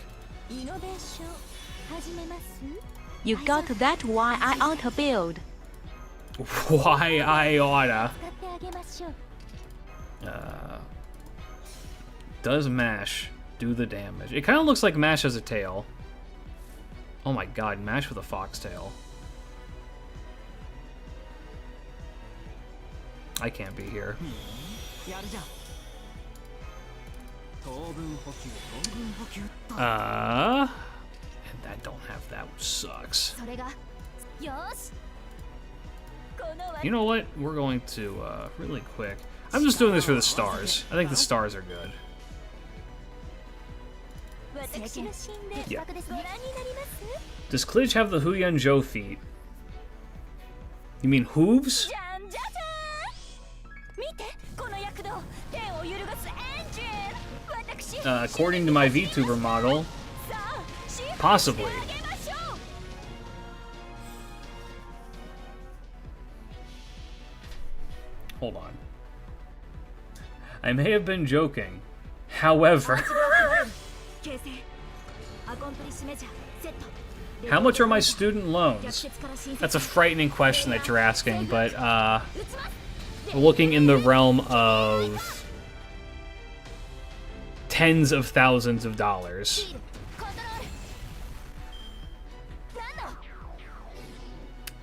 You got that why I oughta build. Why I oughta. Does MASH do the damage? It kind of looks like MASH has a tail. Oh my god, MASH with a foxtail. I can't be here. And I don't have that, which sucks. You know what? We're going to, really quick. I'm just doing this for the stars. I think the stars are good. Yeah. Does Klidge have the Huyan Zhou feet? You mean hooves? According to my VTuber model, possibly. Hold on. I may have been joking. However... How much are my student loans? That's a frightening question that you're asking, but we're looking in the realm of tens of thousands of dollars.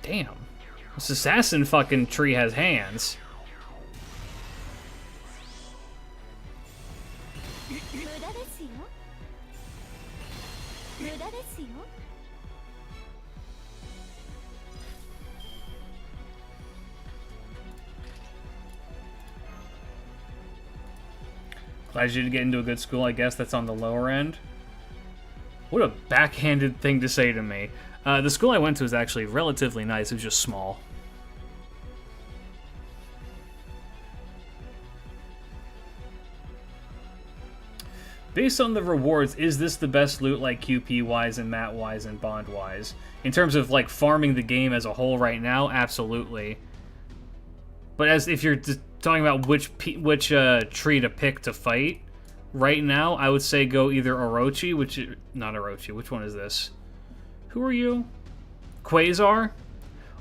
Damn. This assassin fucking tree has hands. Glad you did get into a good school. I guess that's on the lower end. What a backhanded thing to say to me. The school I went to was actually relatively nice. It was just small. Based on the rewards, is this the best loot, like QP-wise and mat-wise and bond-wise? In terms of, like, farming the game as a whole right now, absolutely. But as if you're talking about which tree to pick to fight, right now, I would say go either Orochi, not Orochi, which one is this? Who are you? Quasar?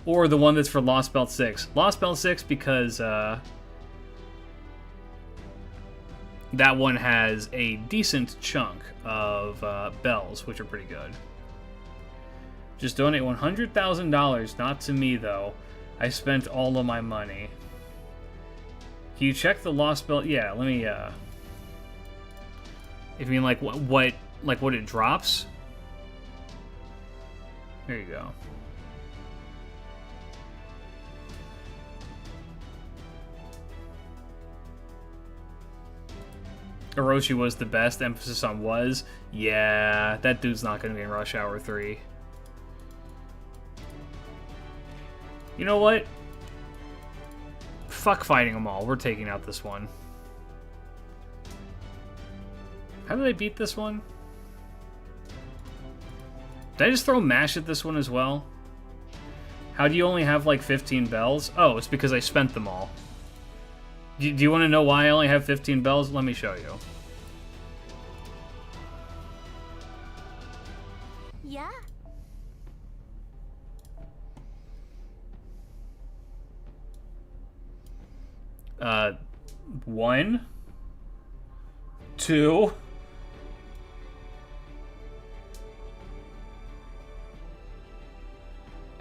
Or the one that's for Lost Belt 6. Lost Belt 6 because, that one has a decent chunk of bells, which are pretty good. Just donate $100,000, not to me though. I spent all of my money. Can you check the Lost Belt? Yeah, let me, if you mean like what it drops? There you go. Orochi was the best. Emphasis on was. Yeah, that dude's not going to be in Rush Hour 3. You know what? Fuck fighting them all. We're taking out this one. How did I beat this one? Did I just throw mash at this one as well? How do you only have like 15 bells? Oh, it's because I spent them all. Do you want to know why I only have 15 bells? Let me show you. Yeah. 1, 2.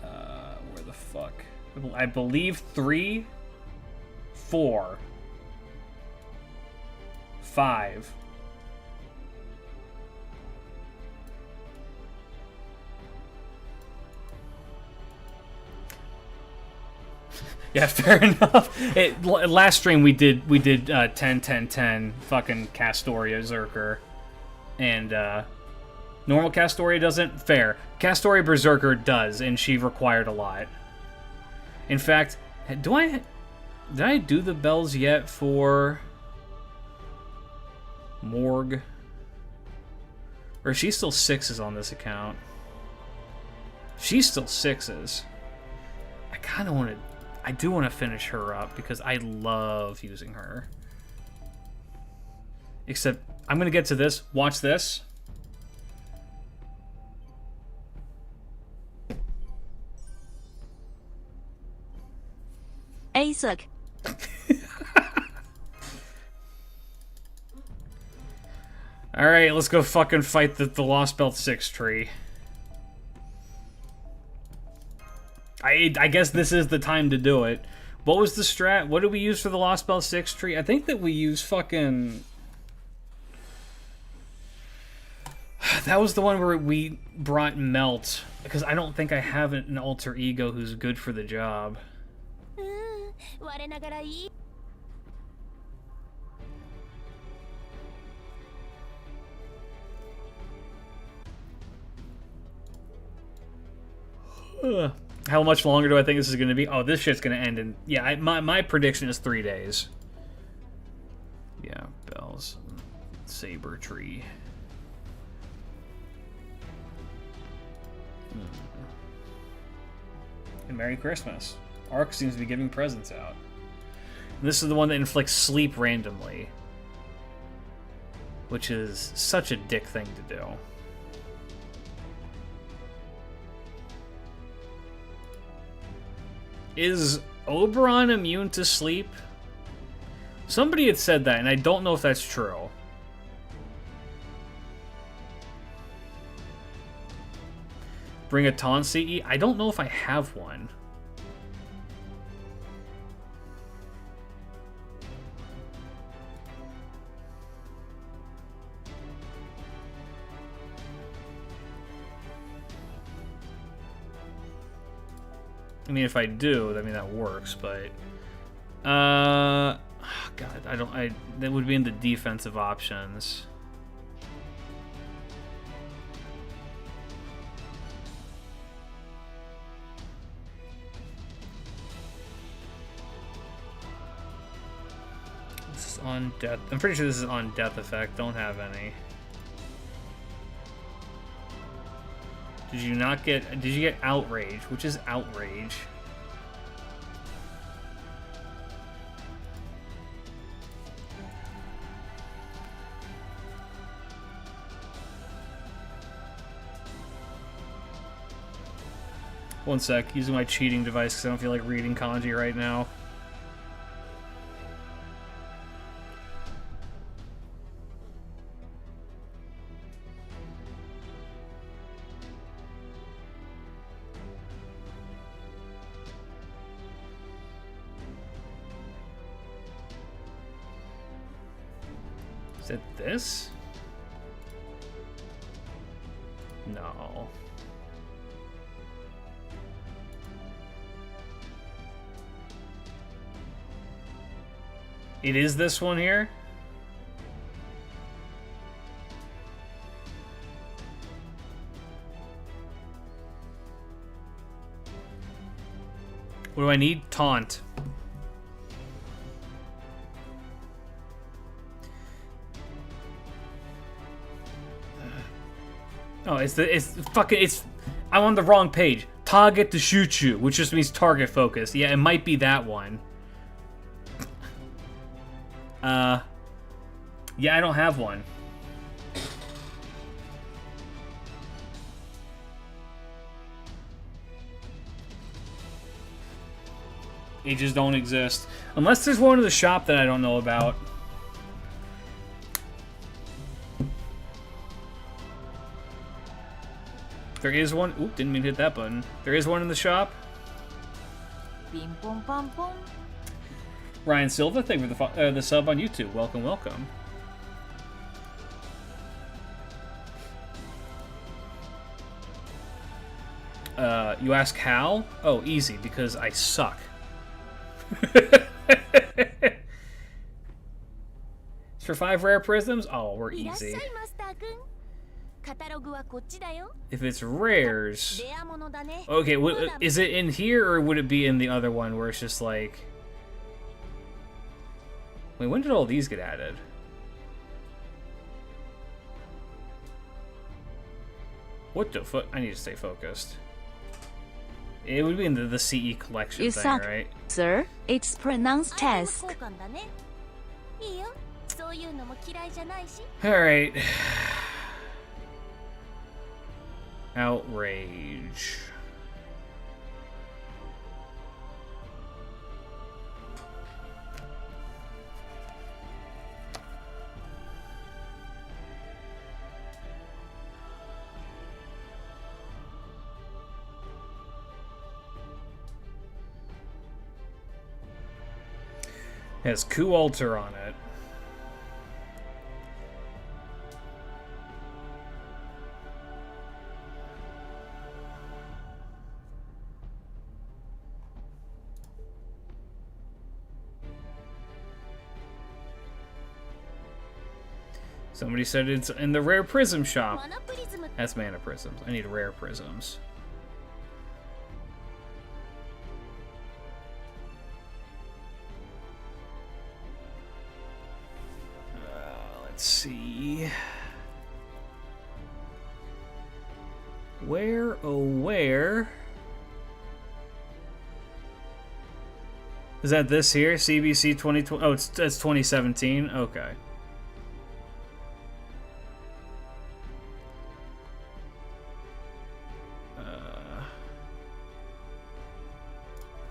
Where the fuck? I believe 3, 4, 5. Yeah, fair enough. Last stream we did 10 10 10 fucking Castoria Zerker, and normal Castoria doesn't. Fair. Castoria Berserker does, and she required a lot. In fact, did I do the bells yet for Morgue? Or is she still 6s on this account? She's still 6s. I do want to finish her up because I love using her. Except, I'm going to get to this. Watch this. Isaac. Alright, let's go fucking fight the Lost Belt 6 tree. I guess this is the time to do it. What was the strat? What did we use for the Lost Belt 6 tree? I think that we used fucking... That was the one where we brought Melt. Because I don't think I have an alter ego who's good for the job. How much longer do I think this is going to be? Oh, this shit's going to end in... Yeah, my prediction is 3 days. Yeah, bells. Saber tree. And Merry Christmas. Ark seems to be giving presents out. And this is the one that inflicts sleep randomly. Which is such a dick thing to do. Is Oberon immune to sleep? Somebody had said that, and I don't know if that's true. Bring a taunt CE? I don't know if I have one. I mean, if I do, I mean, that works, but... God, that would be in the defensive options. This is on death. I'm pretty sure this is on death effect. Don't have any. Did you not get... Did you get outrage? Which is outrage? One sec, using my cheating device because I don't feel like reading kanji right now. Is it this? No. It is this one here? What do I need? Taunt. Oh, I'm on the wrong page. Target to shoot you, which just means target focus. Yeah, it might be that one. Yeah, I don't have one. They just don't exist. Unless there's one in the shop that I don't know about. There is one. Oop, didn't mean to hit that button. There is one in the shop. Bing, boom, bum, boom. Ryan Silva, thank you for the sub on YouTube. Welcome, welcome. You ask how? Oh, easy, because I suck. For 5 rare prisms? Oh, we're easy. If it's rares... Okay, is it in here, or would it be in the other one where it's just like... Wait, when did all these get added? What the fuck? I need to stay focused. It would be in the CE collection You thing, suck, right? sir. It's pronounced task. Alright. Outrage. It has Coup Alter on it. Somebody said it's in the rare prism shop. That's mana prisms. I need rare prisms. Let's see. Where, oh where? Is that this here? CBC 2020? Oh, it's 2017? Okay.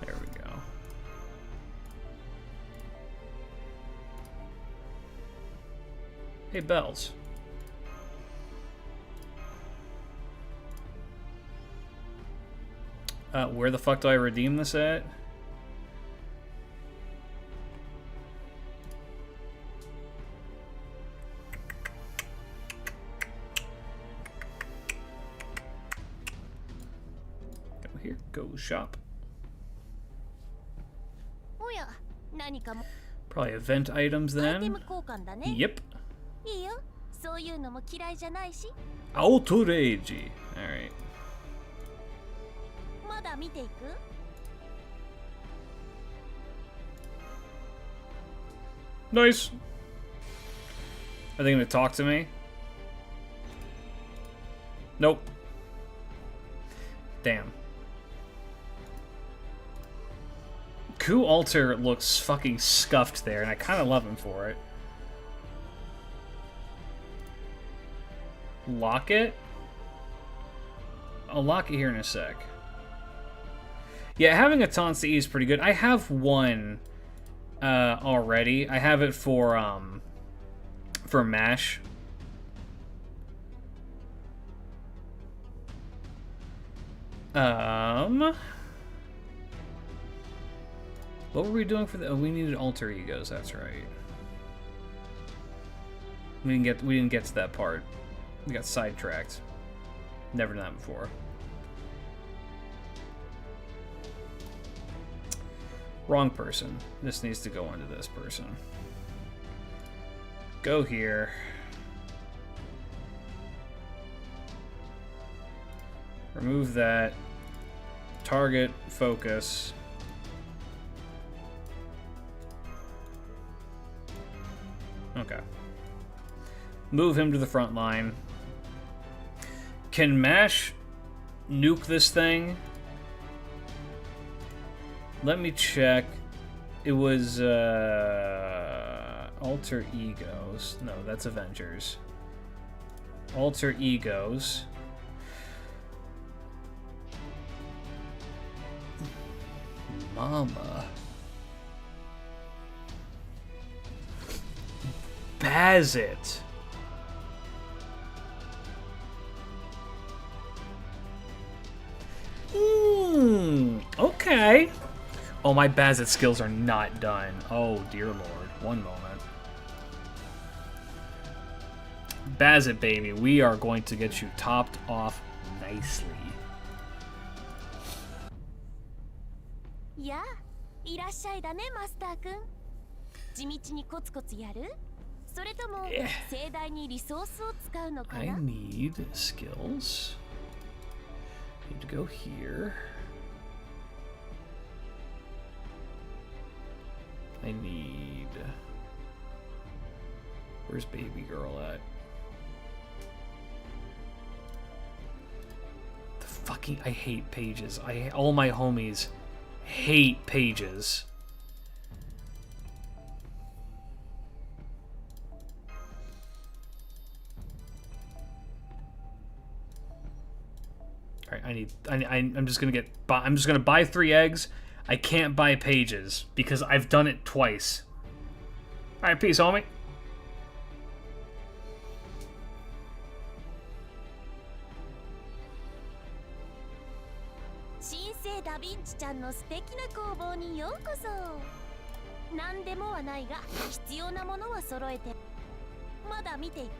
There we go. Hey, Bells. Where the fuck do I redeem this at? Go here. Go shop. おや、何かも Probably event items アイテム then. 交換だね。 Yep. いいよ。そういうのも嫌いじゃないし。 Obliterated. Alright. まだ見ていく？ Nice. Are they gonna talk to me? Nope. Damn. Ku Alter looks fucking scuffed there, and I kind of love him for it. Lock it? I'll lock it here in a sec. Yeah, having a taunt to E is pretty good. I have one already. I have it for MASH. What were we doing for the? Oh, we needed alter egos. That's right. We didn't get to that part. We got sidetracked. Never done that before. Wrong person. This needs to go into this person. Go here. Remove that. Target, focus. Okay. Move him to the front line. Can MASH nuke this thing? Let me check. It was alter egos. No, that's Avengers. Alter egos. Mama. Bazit. Okay. Oh, my Bazit skills are not done. Oh, dear lord. One moment. Bazit, baby, we are going to get you topped off nicely. やあ、いらっしゃいだね、マスター君。地道にコツコツやる？それとも盛大にリソースを使うのかな？ I need skills. Need to go here. I need... Where's baby girl at? The fucking... I hate pages. All my homies hate pages. Alright, I'm just gonna buy 3 eggs. I can't buy pages because I've done it twice. Alright, peace, homie. 新生ダヴィンチちゃんの素敵な工房にようこそ。何でもはないが必要なものは揃えて。まだ見ていく？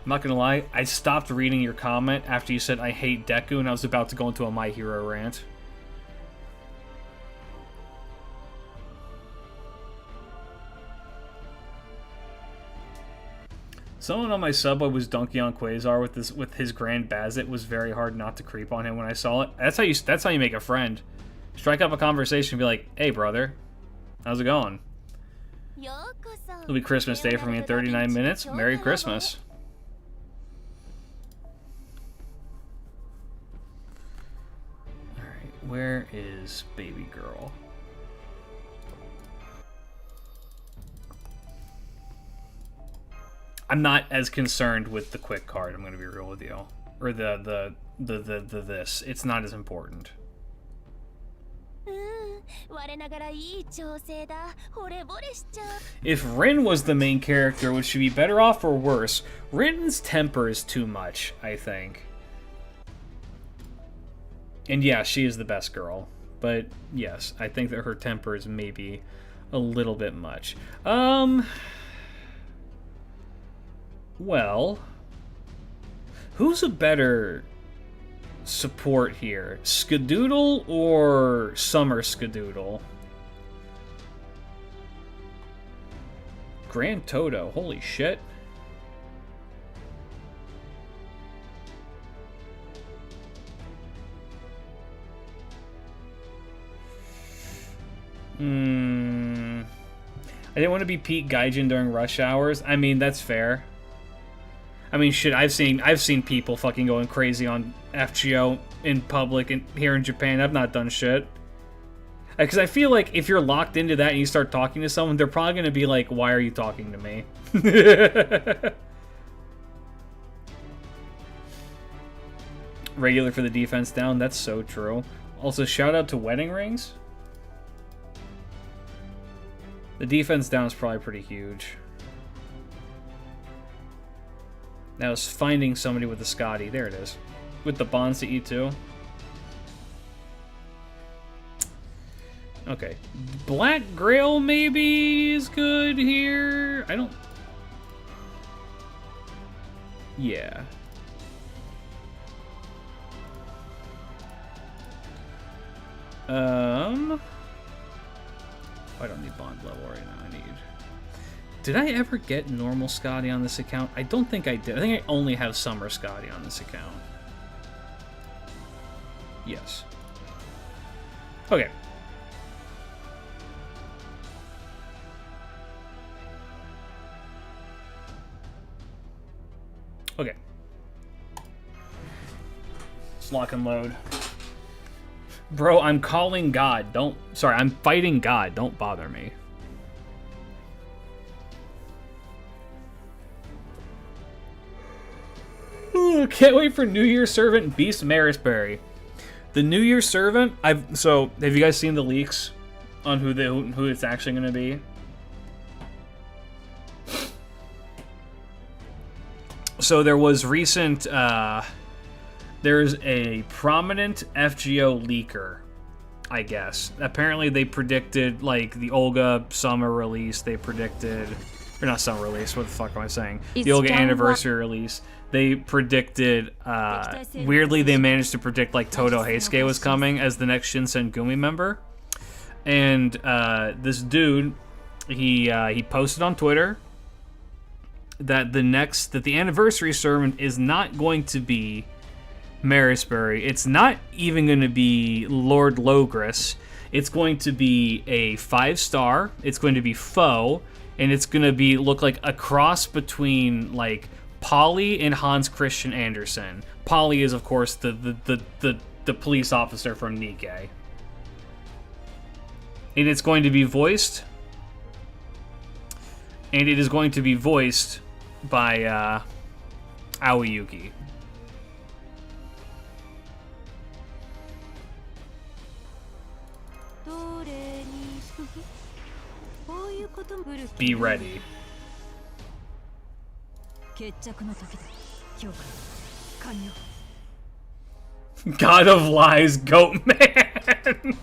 I'm not gonna lie, I stopped reading your comment after you said I hate Deku and I was about to go into a My Hero rant. Someone on my subway was dunking on Quasar with his Grand Bazit. Was very hard not to creep on him when I saw it. That's how you make a friend. Strike up a conversation and be like, hey brother, how's it going? It'll be Christmas Day for me in 39 minutes. Merry Christmas. Where is baby girl? I'm not as concerned with the quick card, I'm gonna be real with you. Or the this. It's not as important. うん、If Rin was the main character, would she be better off or worse? Rin's temper is too much, I think. And yeah, she is the best girl. But yes, I think that her temper is maybe a little bit much. Well, who's a better support here? Skadoodle or Summer Skadoodle? Grand Toto, holy shit. I didn't want to be Pete Gaijin during rush hours. I mean, that's fair. I mean, shit, I've seen people fucking going crazy on FGO in public and here in Japan. I've not done shit. Because I feel like if you're locked into that and you start talking to someone, they're probably going to be like, why are you talking to me? Regular for the defense down. That's so true. Also, shout out to wedding rings. The defense down is probably pretty huge. Now it's finding somebody with the Scotty. There it is. With the bonds to E2. Okay. Black Grail maybe is good here. I don't... Yeah. I don't need bond level right now. I need... Did I ever get normal Scotty on this account? I don't think I did. I think I only have Summer Scotty on this account. Yes. Okay. Okay. Let's lock and load. Bro, I'm calling God. Don't... Sorry, I'm fighting God. Don't bother me. Ooh, can't wait for New Year's Servant Beast Marisberry. The New Year's Servant, so have you guys seen the leaks on who it's actually going to be? So there was recent there's a prominent FGO leaker, I guess. Apparently they predicted like the Olga summer release, they predicted, or not summer release, what the fuck am I saying? It's the Olga anniversary release. They predicted, weirdly, they managed to predict, like, Todo Heisuke was coming as the next Shinsengumi member. And this dude, he posted on Twitter that the anniversary servant is not going to be Marisbury. It's not even going to be Lord Logris. It's going to be a 5-star. It's going to be foe. And it's going to look like a cross between, like, Polly and Hans Christian Andersen. Polly is, of course, the police officer from Nikkei. And it's going to be voiced. And it is going to be voiced by Aoyuki. Be ready. God of Lies, Goat Man.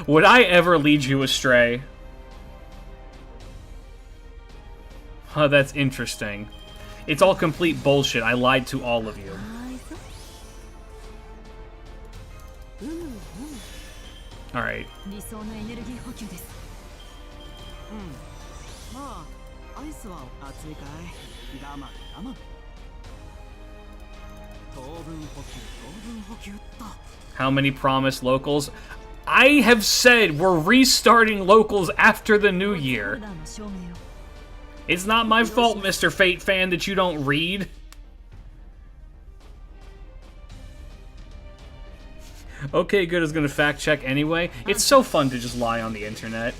Would I ever lead you astray? Huh, that's interesting. It's all complete bullshit. I lied to all of you. Alright. How many promised locals? I have said we're restarting locals after the new year. It's not my fault, Mr. Fate fan, that you don't read. Okay, good is gonna fact check anyway. It's so fun to just lie on the internet.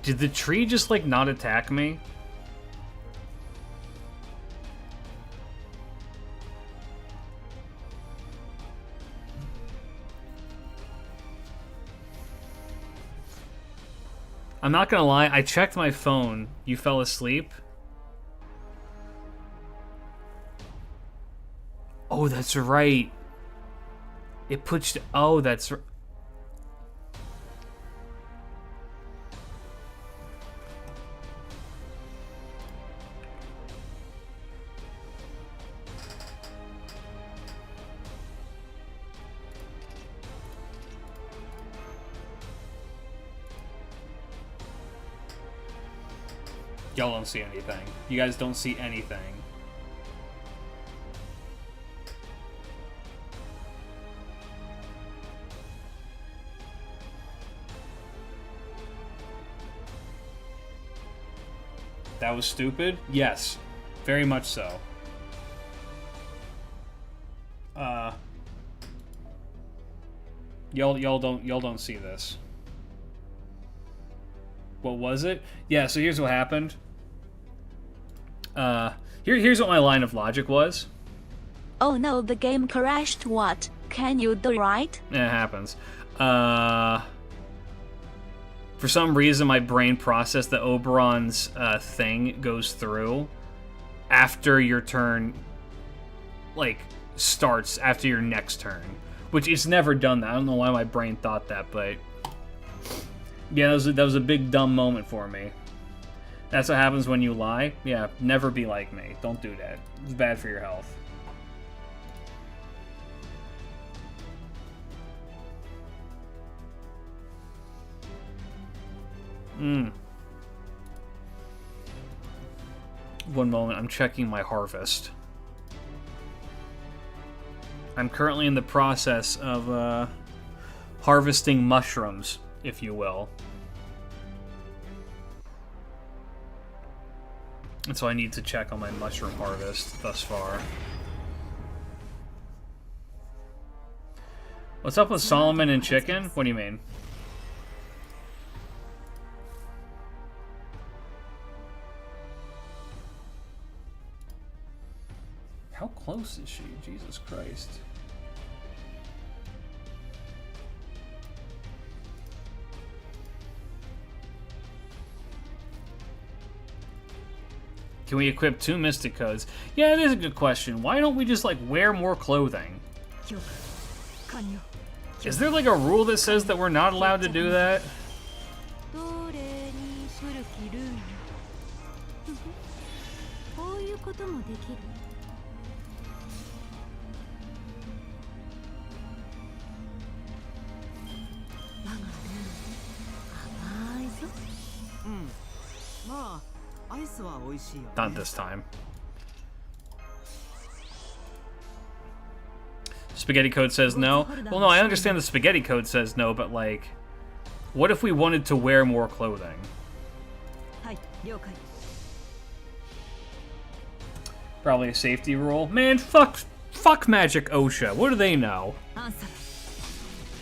Did the tree just, like, not attack me? I'm not gonna lie, I checked my phone. You fell asleep? Oh, that's right. It puts... Oh, that's... Y'all don't see anything. You guys don't see anything. That was stupid? Yes. Very much so. Y'all don't see this. What was it? Yeah, so here's what happened. Here's what my line of logic was. Oh no, the game crashed. What? Can you do right? Yeah, it happens. For some reason, my brain processed that Oberon's thing goes through after your turn, like, starts after your next turn. Which, it's never done that. I don't know why my brain thought that, but... Yeah, that was a big dumb moment for me. That's what happens when you lie. Yeah, never be like me. Don't do that. It's bad for your health. One moment, I'm checking my harvest. I'm currently in the process of harvesting mushrooms, if you will. And so I need to check on my mushroom harvest thus far. What's up with Solomon and chicken? What do you mean? How close is she? Jesus Christ. Can we equip 2 Mystic Codes? Yeah, it is a good question. Why don't we just, like, wear more clothing? Is there, like, a rule that says that we're not allowed to do that? Not this time. Spaghetti Code says no. Well, no, I understand the Spaghetti Code says no, but, like, what if we wanted to wear more clothing? Probably a safety rule. Man, fuck Magic OSHA. What do they know?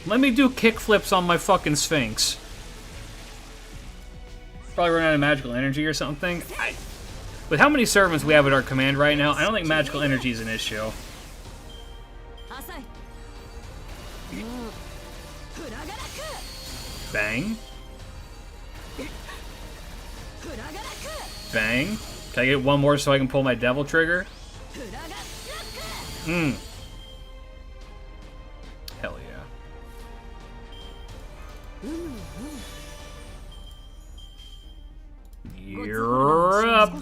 Let me do kickflips on my fucking Sphinx. Probably run out of magical energy or something. With how many servants we have at our command right now, I don't think magical energy is an issue. Bang. Bang. Can I get one more so I can pull my devil trigger? Hell yeah. You're up.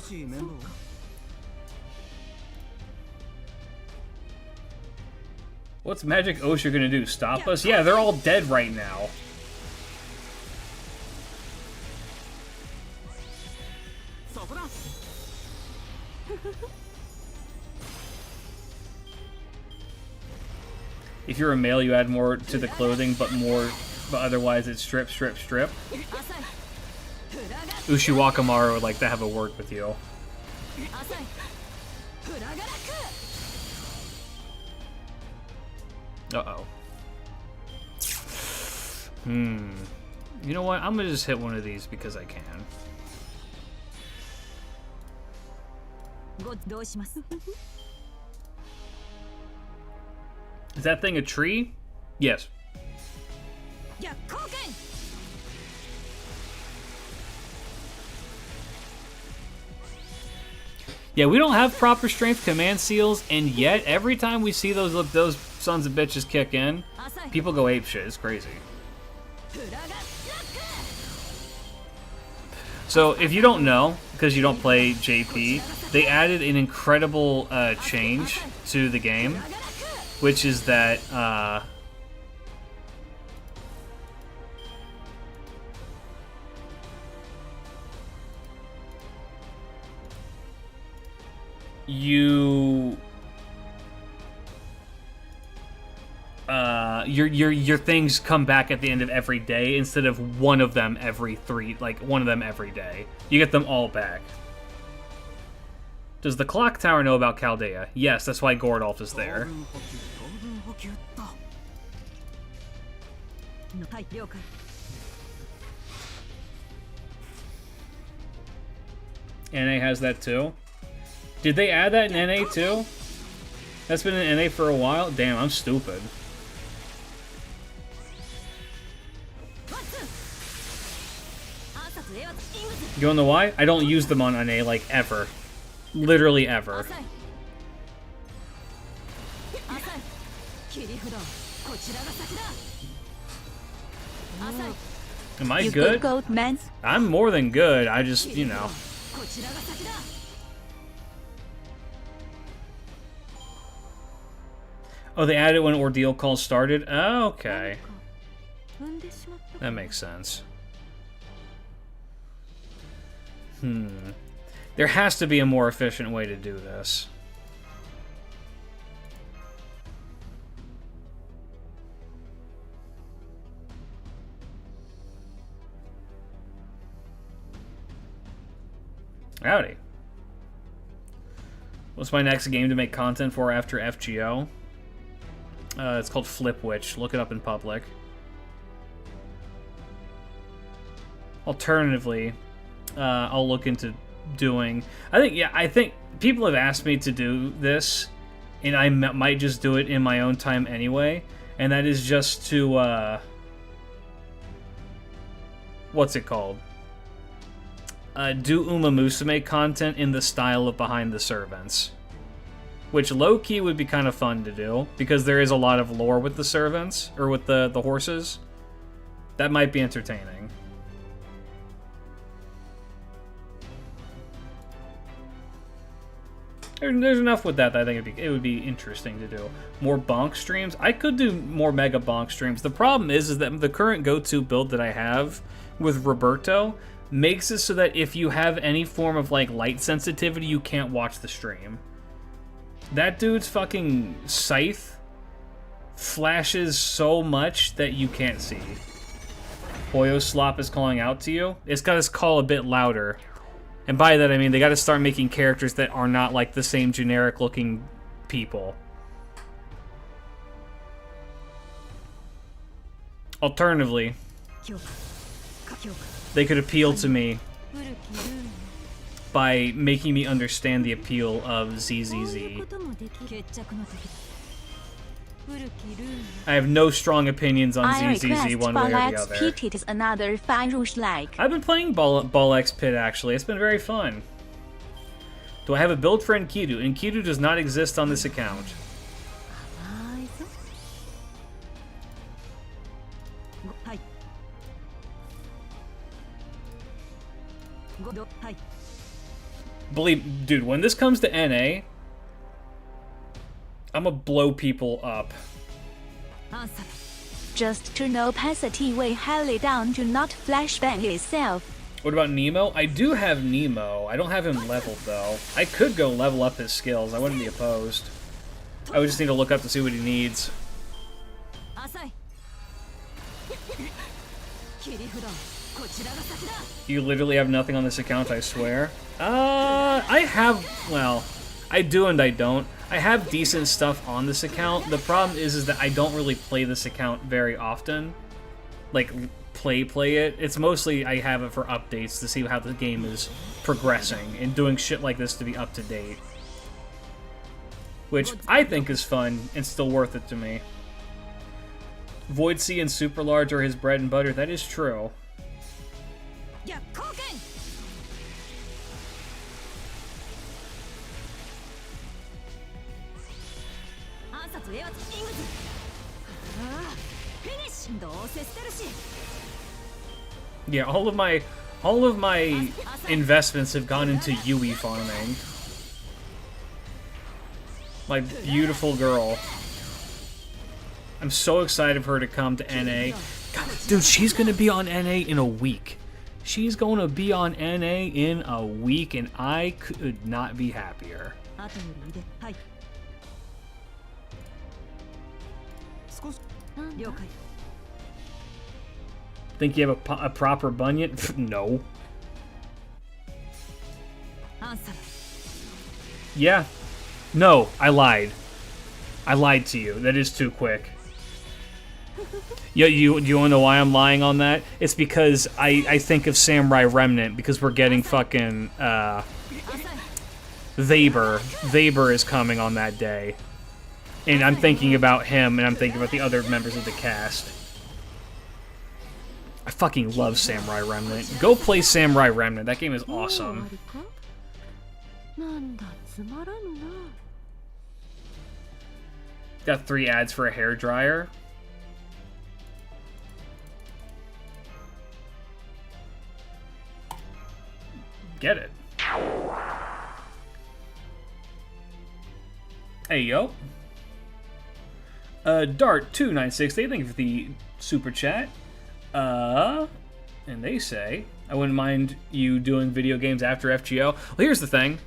What's Magic OSHA gonna do? Stop us? Yeah, they're all dead right now. If you're a male, you add more to the clothing, but otherwise it's strip, strip, strip. Ushiwakamaru would like to have a word with you. Uh-oh. You know what? I'm gonna just hit one of these because I can. Is that thing a tree? Yes. Yeah, we don't have proper strength command seals, and yet every time we see those sons of bitches kick in, people go apeshit. It's crazy. So if you don't know, because you don't play JP, they added an incredible change to the game, which is that your things come back at the end of every day instead of one of them every one of them every day. You get them all back. Does the clock tower know about Chaldea? Yes, that's why Gordolf is there. NA has that too? Did they add that in NA too? That's been in NA for a while? Damn, I'm stupid. You wanna know why? I don't use them on NA, like, ever. Literally ever. Am I good? Gold, man. I'm more than good, I just, you know. Oh, they added when Ordeal Call started? Oh, okay. That makes sense. There has to be a more efficient way to do this. Howdy. What's my next game to make content for after FGO? It's called Flip Witch. Look it up in public. Alternatively, I'll look into doing... I think people have asked me to do this, and I might just do it in my own time anyway, and that is just to, what's it called? Do Uma Musume content in the style of Behind the Servants. Which low-key would be kind of fun to do, because there is a lot of lore with the servants, or with the horses. That might be entertaining. There's enough with that I think it would be interesting to do. More bonk streams? I could do more mega bonk streams. The problem is that the current go-to build that I have with Roberto makes it so that if you have any form of like light sensitivity, you can't watch the stream. That dude's fucking scythe flashes so much that you can't see. Hoyo Slop is calling out to you. It's got to call a bit louder. And by that I mean they got to start making characters that are not like the same generic looking people. Alternatively, they could appeal to me by making me understand the appeal of ZZZ. I have no strong opinions on ZZZ one way or the other. Pit is another fun roguelike. I've been playing Ball X Pit actually. It's been very fun. Do I have a build for Enkidu? Enkidu does not exist on this account. Believe, dude, when this comes to NA, I'm gonna blow people up. Just to know Pasity way highly down to not flashbang itself. What about Nemo? I do have Nemo. I don't have him leveled though. I could go level up his skills. I wouldn't be opposed. I would just need to look up to see what he needs. You literally have nothing on this account, I swear. I have, well, I do and I don't. I have decent stuff on this account. The problem is that I don't really play this account very often. Like, play it. It's mostly I have it for updates to see how the game is progressing and doing shit like this to be up to date. Which I think is fun and still worth it to me. Void Sea and Super Large are his bread and butter. That is true. Yeah, all of my investments have gone into Yui farming. My beautiful girl. I'm so excited for her to come to NA. God, dude, she's gonna be on NA in a week. She's gonna be on NA in a week, and I could not be happier. Think you have a proper bunion? No. Yeah. No, I lied. I lied to you. That is too quick. Yeah, you want to know why I'm lying on that? It's because I think of Samurai Remnant because we're getting fucking Weber. Weber is coming on that day. And I'm thinking about him, and I'm thinking about the other members of the cast. I fucking love Samurai Remnant. Go play Samurai Remnant. That game is awesome. Got 3 ads for a hairdryer. Get it. Hey, yo. Dart2968, thank you for the super chat. And they say, I wouldn't mind you doing video games after FGO. Well, here's the thing.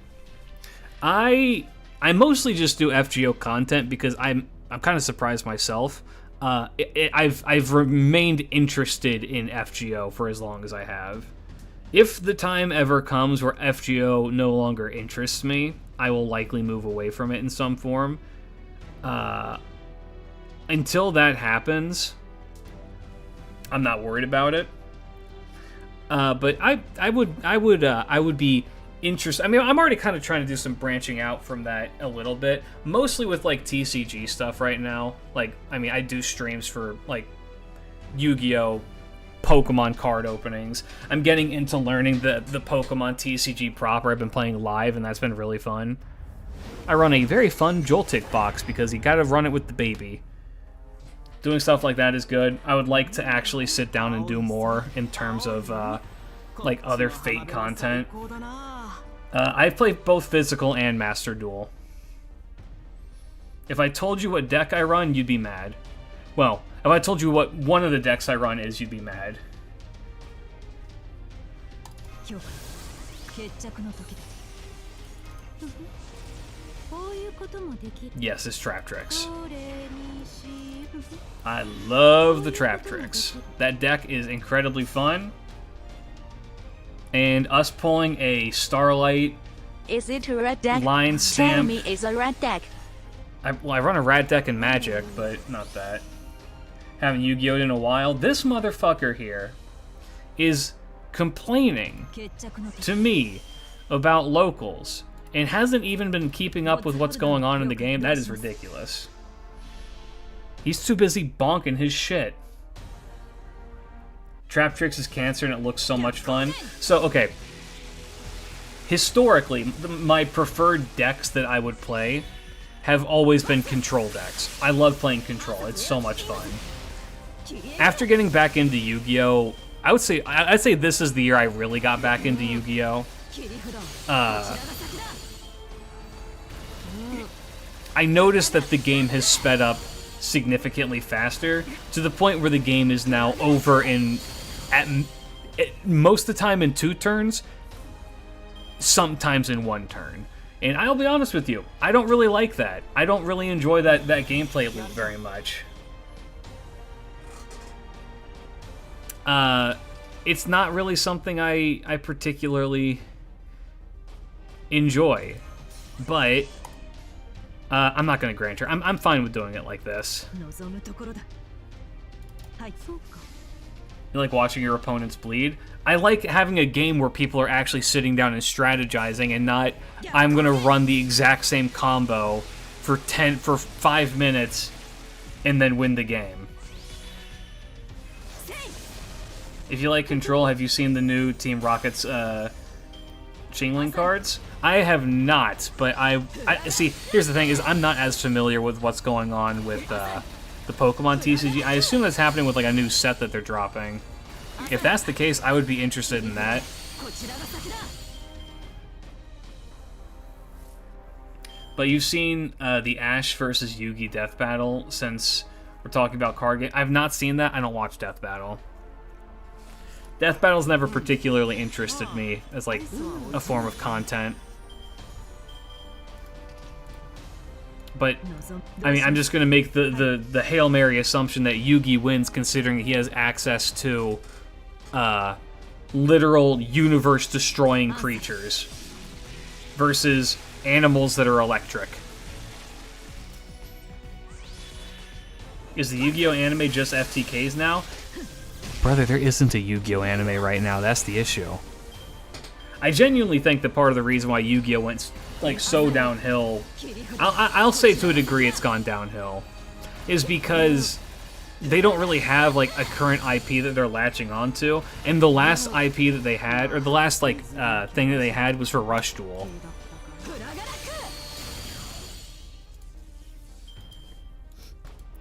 I mostly just do FGO content because I'm kind of surprised myself. I've remained interested in FGO for as long as I have. If the time ever comes where FGO no longer interests me, I will likely move away from it in some form. Until that happens, I'm not worried about it. But I would be interested. I mean, I'm already kind of trying to do some branching out from that a little bit, mostly with like TCG stuff right now. Like, I mean, I do streams for like Yu-Gi-Oh! Pokemon card openings. I'm getting into learning the Pokemon TCG proper. I've been playing live, and that's been really fun. I run a very fun Joltik box because you gotta run it with the baby. Doing stuff like that is good. I would like to actually sit down and do more in terms of like other Fate content. I've played both Physical and Master Duel. If I told you what deck I run, you'd be mad. Well, if I told you what one of the decks I run is, you'd be mad. Yes, it's Trap Tricks. I love the Trap Tricks. That deck is incredibly fun. And us pulling a Starlight Is it a red deck? line stamp. Tell me it's a red deck. I run a Rat deck in Magic, but not that. Haven't Yu-Gi-Oh! In a while. This motherfucker here is complaining to me about locals and hasn't even been keeping up with what's going on in the game. That is ridiculous. He's too busy bonking his shit. Trap Tricks is cancer and it looks so much fun. So, okay. Historically, my preferred decks that I would play have always been control decks. I love playing control. It's so much fun. After getting back into Yu-Gi-Oh! I'd say this is the year I really got back into Yu-Gi-Oh! I noticed that the game has sped up significantly faster to the point where the game is now over in most of the time in 2 turns, sometimes in 1 turn. And I'll be honest with you, I don't really like that. I don't really enjoy that gameplay loop very much. It's not really something I particularly enjoy, but I'm not going to grant her. I'm fine with doing it like this. You like watching your opponents bleed. I like having a game where people are actually sitting down and strategizing and not, I'm going to run the exact same combo for 5 minutes and then win the game. If you like Control, have you seen the new Team Rocket's Chingling cards? I have not, but I see, here's the thing, is I'm not as familiar with what's going on with the Pokemon TCG. I assume that's happening with like a new set that they're dropping. If that's the case, I would be interested in that. But you've seen the Ash versus Yugi Death Battle since we're talking about card game. I've not seen that. I don't watch Death Battle. Death Battle's never particularly interested me as like a form of content. But I mean, I'm just gonna make the Hail Mary assumption that Yugi wins, considering he has access to literal universe-destroying creatures versus animals that are electric. Is the Yu-Gi-Oh anime just FTKs now? Brother, there isn't a Yu-Gi-Oh anime right now. That's the issue. I genuinely think that part of the reason why Yu-Gi-Oh went like so downhill, I'll say to a degree it's gone downhill, is because they don't really have like a current IP that they're latching onto, and the last IP that they had, or the last like thing that they had, was for Rush Duel.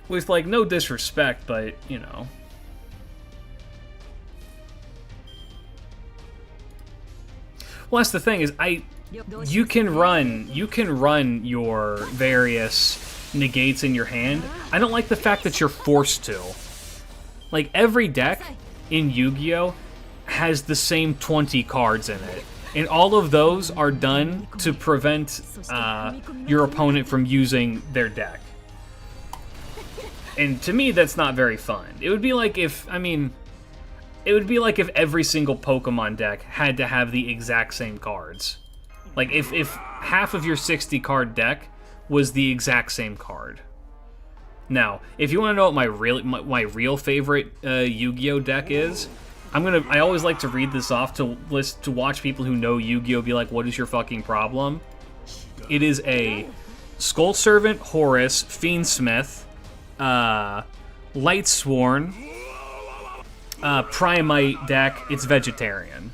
With like no disrespect, but you know. Well, that's the thing, is you can run your various negates in your hand. I don't like the fact that you're forced to. Like, every deck in Yu-Gi-Oh has the same 20 cards in it, and all of those are done to prevent your opponent from using their deck. And to me, that's not very fun. It would be like if, it would be like if every single Pokemon deck had to have the exact same cards. Like, if half of your 60-card deck was the exact same card. Now, if you want to know what my real favorite Yu-Gi-Oh deck is, I always like to read this off to watch people who know Yu-Gi-Oh be like, what is your fucking problem? It is a Skull Servant, Horus, Fiendsmith, Lightsworn, Primite deck. It's vegetarian.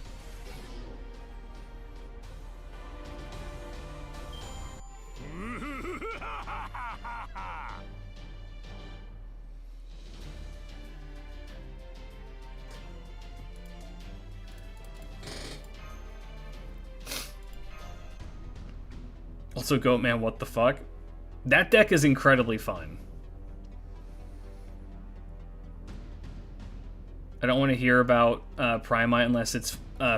Also, Goatman, what the fuck? That deck is incredibly fun. I don't want to hear about Primite unless it's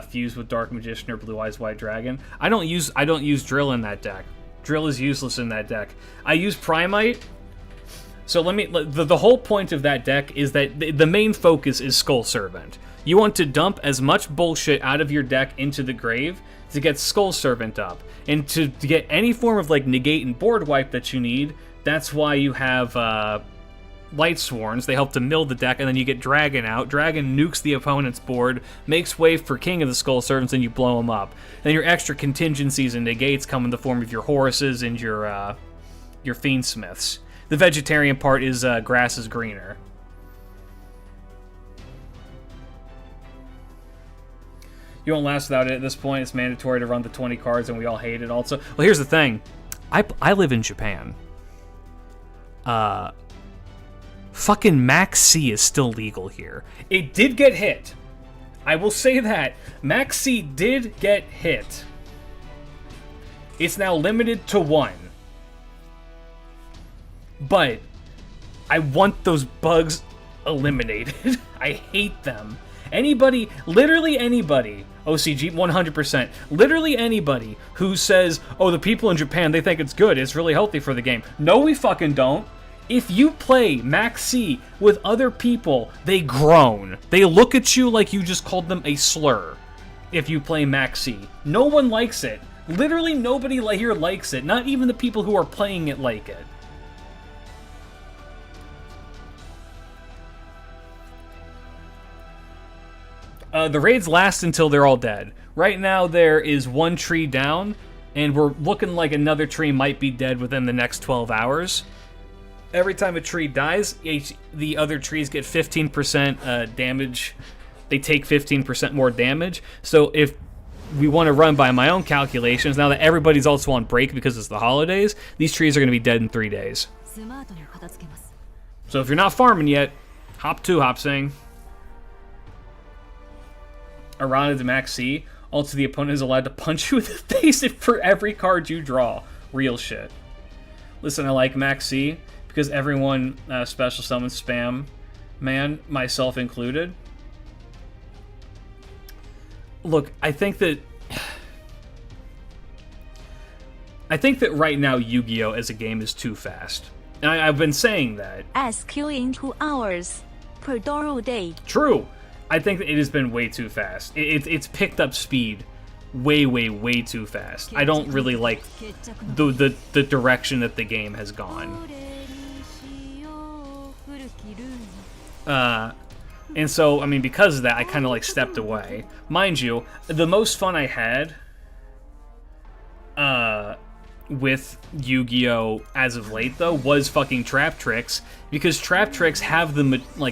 fused with Dark Magician or Blue Eyes White Dragon. I don't use Drill in that deck. Drill is useless in that deck. I use Primite. So the whole point of that deck is that the main focus is Skull Servant. You want to dump as much bullshit out of your deck into the grave to get Skull Servant up. And to get any form of like negate and board wipe that you need, that's why you have Lightsworns. They help to mill the deck, and then you get Dragon out. Dragon nukes the opponent's board, makes way for King of the Skull Servants, and you blow them up. Then your extra contingencies and negates come in the form of your Horuses and your Fiendsmiths. The vegetarian part is grass is greener. You won't last without it at this point. It's mandatory to run the 20 cards, and we all hate it also. Well, here's the thing. I live in Japan. Fucking Max C is still legal here. It did get hit. I will say that. Max C did get hit. It's now limited to 1. But I want those bugs eliminated. I hate them. Anybody, literally anybody, OCG 100%, literally anybody who says, oh, the people in Japan, they think it's good, it's really healthy for the game. No, we fucking don't. If you play Max C with other people, they groan. They look at you like you just called them a slur. If you play Max C. No one likes it. Literally nobody here likes it. Not even the people who are playing it like it. The raids last until they're all dead. Right now there is one tree down, and we're looking like another tree might be dead within the next 12 hours. Every time a tree dies, the other trees get 15% damage. They take 15% more damage. So if we want to run by my own calculations, now that everybody's also on break because it's the holidays, these trees are going to be dead in 3 days. So if you're not farming yet, hop to Hopsing. Arana to Max C. Also, the opponent is allowed to punch you in the face for every card you draw. Real shit. Listen, I like Max C because everyone special summons spam, man, myself included. Look, I think that right now Yu-Gi-Oh! As a game is too fast. And I've been saying that. SQ in 2 hours per Doro day. True. I think that it has been way too fast. It's picked up speed way too fast. I don't really like the direction that the game has gone. And so, I mean, because of that, I kind of like stepped away. Mind you, the most fun I had with Yu-Gi-Oh! As of late, though, was fucking Trap Tricks, because Trap Tricks have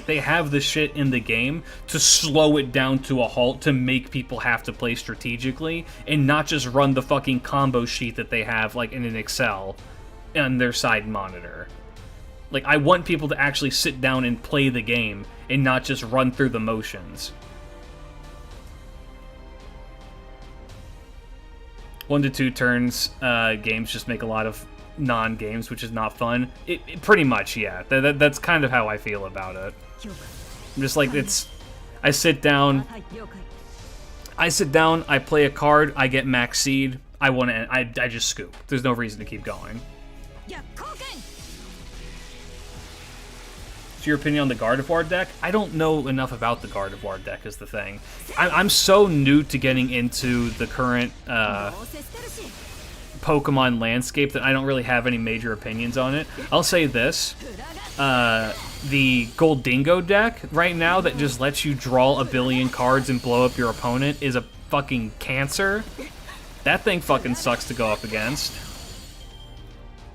they have the shit in the game to slow it down to a halt, to make people have to play strategically, and not just run the fucking combo sheet that they have, like, in an Excel on their side monitor. Like, I want people to actually sit down and play the game, and not just run through the motions. 1 to 2 turns games just make a lot of non-games, which is not fun. It pretty much, yeah. That's kind of how I feel about it. I'm just like, I sit down, I play a card, I get max seed, I just scoop. There's no reason to keep going. So your opinion on the Gardevoir deck? I don't know enough about the Gardevoir deck is the thing. I'm so new to getting into the current Pokemon landscape that I don't really have any major opinions on it. I'll say this. The Goldingo deck right now that just lets you draw a billion cards and blow up your opponent is a fucking cancer. That thing fucking sucks to go up against.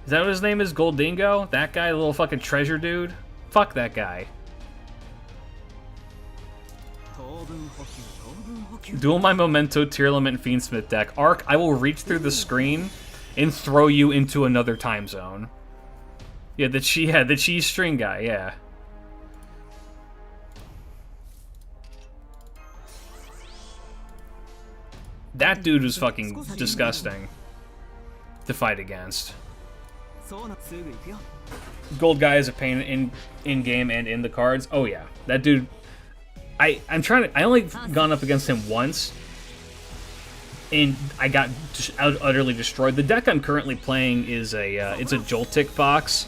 Is that what his name is? Goldingo? That guy, the little fucking treasure dude? Fuck that guy. Duel my Memento, Tearlament, and Fiendsmith deck. Arc, I will reach through the screen and throw you into another time zone. Yeah, the cheese string guy, yeah. That dude was fucking disgusting to fight against. Gold guy is a pain in game and in the cards. Oh yeah, that dude. I only gone up against him once, and I got utterly destroyed. The deck I'm currently playing is it's a Joltik box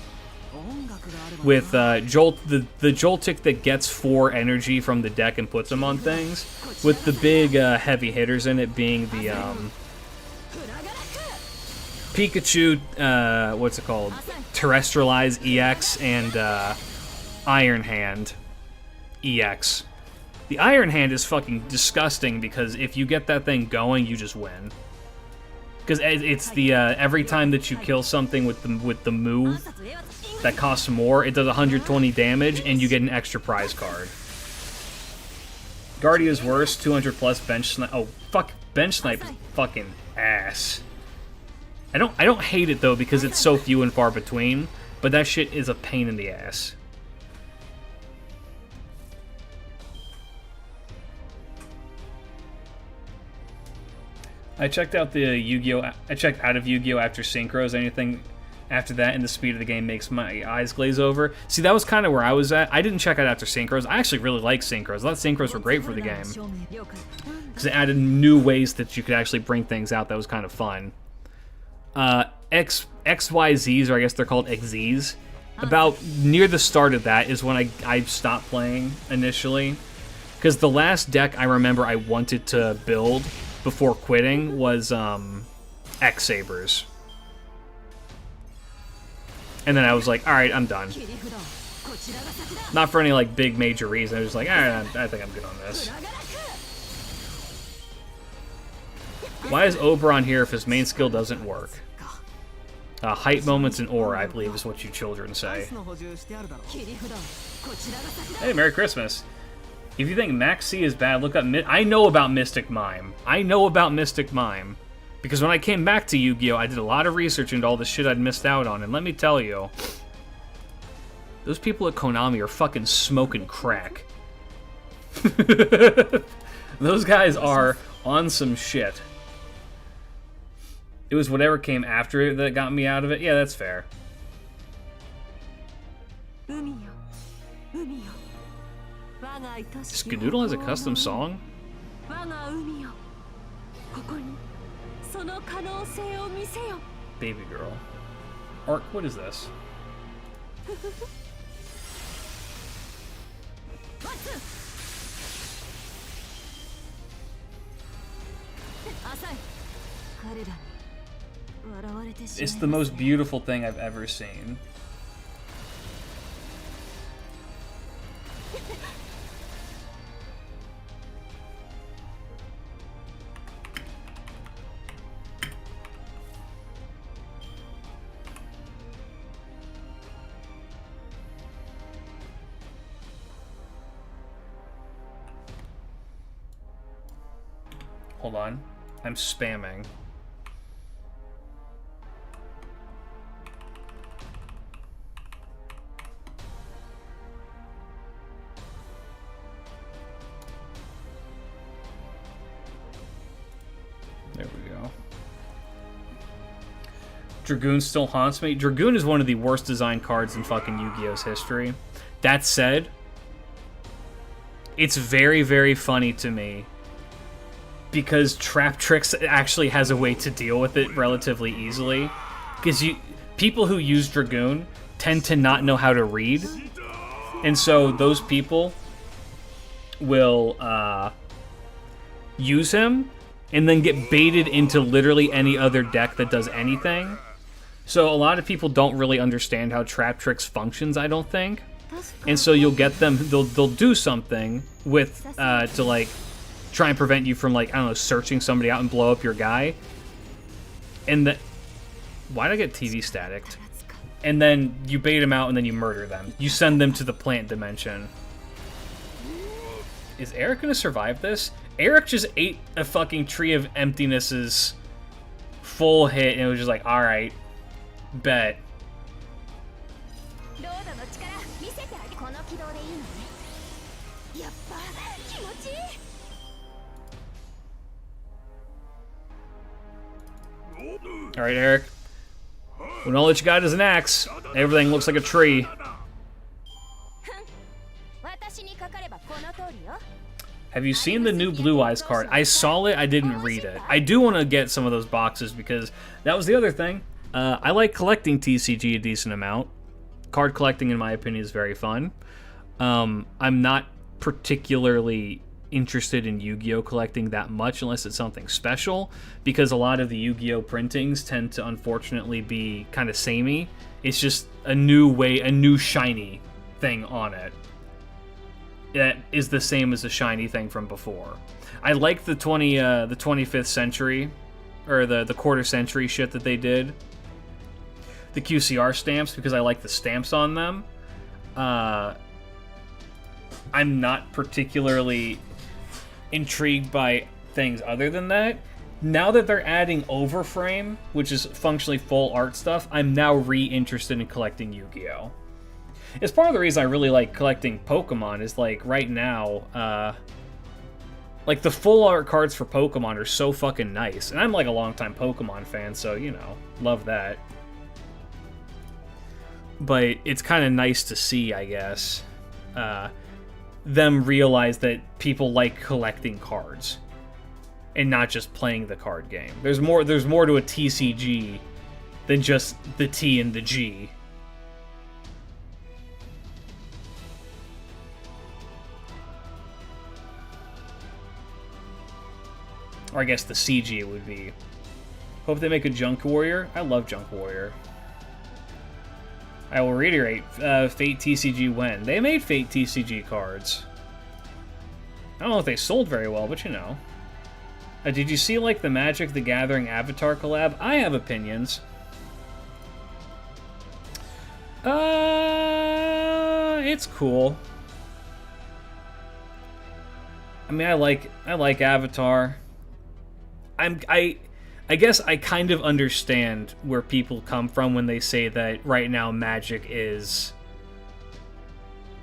with the Joltik that gets 4 energy from the deck and puts them on things, with the big heavy hitters in it being the Pikachu, what's it called? Terrestrialize EX and Iron Hand EX. The Iron Hand is fucking disgusting because if you get that thing going, you just win. Because it's the every time that you kill something with the move that costs more, it does 120 damage and you get an extra prize card. Guardia's worse, 200 plus bench snipe. Oh fuck, bench snipe is fucking ass. I don't hate it though because it's so few and far between, but that shit is a pain in the ass. I checked out the Yu-Gi-Oh! I checked out of Yu-Gi-Oh! After Synchros. Anything after that and the speed of the game makes my eyes glaze over. See, that was kind of where I was at. I didn't check out after Synchros. I actually really like Synchros. I thought Synchros were great for the game because it added new ways that you could actually bring things out that was kind of fun. XYZs, or I guess they're called XZs, about near the start of that is when I stopped playing initially. Because the last deck I remember I wanted to build before quitting was X-Sabers. And then I was like, alright, I'm done. Not for any like big major reason, I was just like, alright, I think I'm good on this. Why is Oberon here if his main skill doesn't work? Height moments and aura, I believe, is what you children say. Hey, Merry Christmas. If you think Max C is bad, look up... I know about Mystic Mime. I know about Mystic Mime. Because when I came back to Yu-Gi-Oh!, I did a lot of research into all the shit I'd missed out on. And let me tell you, those people at Konami are fucking smoking crack. Those guys are on some shit. It was whatever came after it that got me out of it. Yeah, that's fair. Skadoodle has a custom song? Baby girl. Arc, what is this? It's the most beautiful thing I've ever seen. Hold on. I'm spamming. There we go. Dragoon still haunts me. Dragoon is one of the worst designed cards in fucking Yu-Gi-Oh's history. That said, it's very, very funny to me because Trap Tricks actually has a way to deal with it relatively easily. Because people who use Dragoon tend to not know how to read. And so those people will use him and then get baited into literally any other deck that does anything. So a lot of people don't really understand how Trap Tricks functions, I don't think. And so you'll get them, they'll do something with, to like, try and prevent you from, like, I don't know, searching somebody out and blow up your guy. And why'd I get TV staticked? And then you bait them out and then you murder them. You send them to the plant dimension. Is Eric gonna survive this? Eric just ate a fucking Tree of Emptinesses full hit and it was just like, alright, bet. Alright, Eric. When all that you got is an axe, everything looks like a tree. Have you seen the new Blue Eyes card? I saw it, I didn't read it. I do want to get some of those boxes because that was the other thing. I like collecting TCG a decent amount. Card collecting, in my opinion, is very fun. I'm not particularly interested in Yu-Gi-Oh! Collecting that much unless it's something special, because a lot of the Yu-Gi-Oh! Printings tend to unfortunately be kind of samey. It's just a new shiny thing on it. That is the same as the shiny thing from before. I like the 25th century, or the quarter century shit that they did. The QCR stamps, because I like the stamps on them. I'm not particularly intrigued by things other than that. Now that they're adding Overframe, which is functionally full art stuff, I'm now re-interested in collecting Yu-Gi-Oh! It's part of the reason I really like collecting Pokemon, is like right now, like the full art cards for Pokemon are so fucking nice. And I'm like a longtime Pokemon fan, so you know, love that. But it's kind of nice to see, I guess, them realize that people like collecting cards and not just playing the card game. There's more to a TCG than just the T and the G. Or I guess the CG would be. Hope they make a Junk Warrior. I love Junk Warrior. I will reiterate, Fate TCG when? They made Fate TCG cards. I don't know if they sold very well, but you know. Did you see, like, the Magic the Gathering Avatar collab? I have opinions. It's cool. I mean, I like Avatar. I guess I kind of understand where people come from when they say that right now Magic is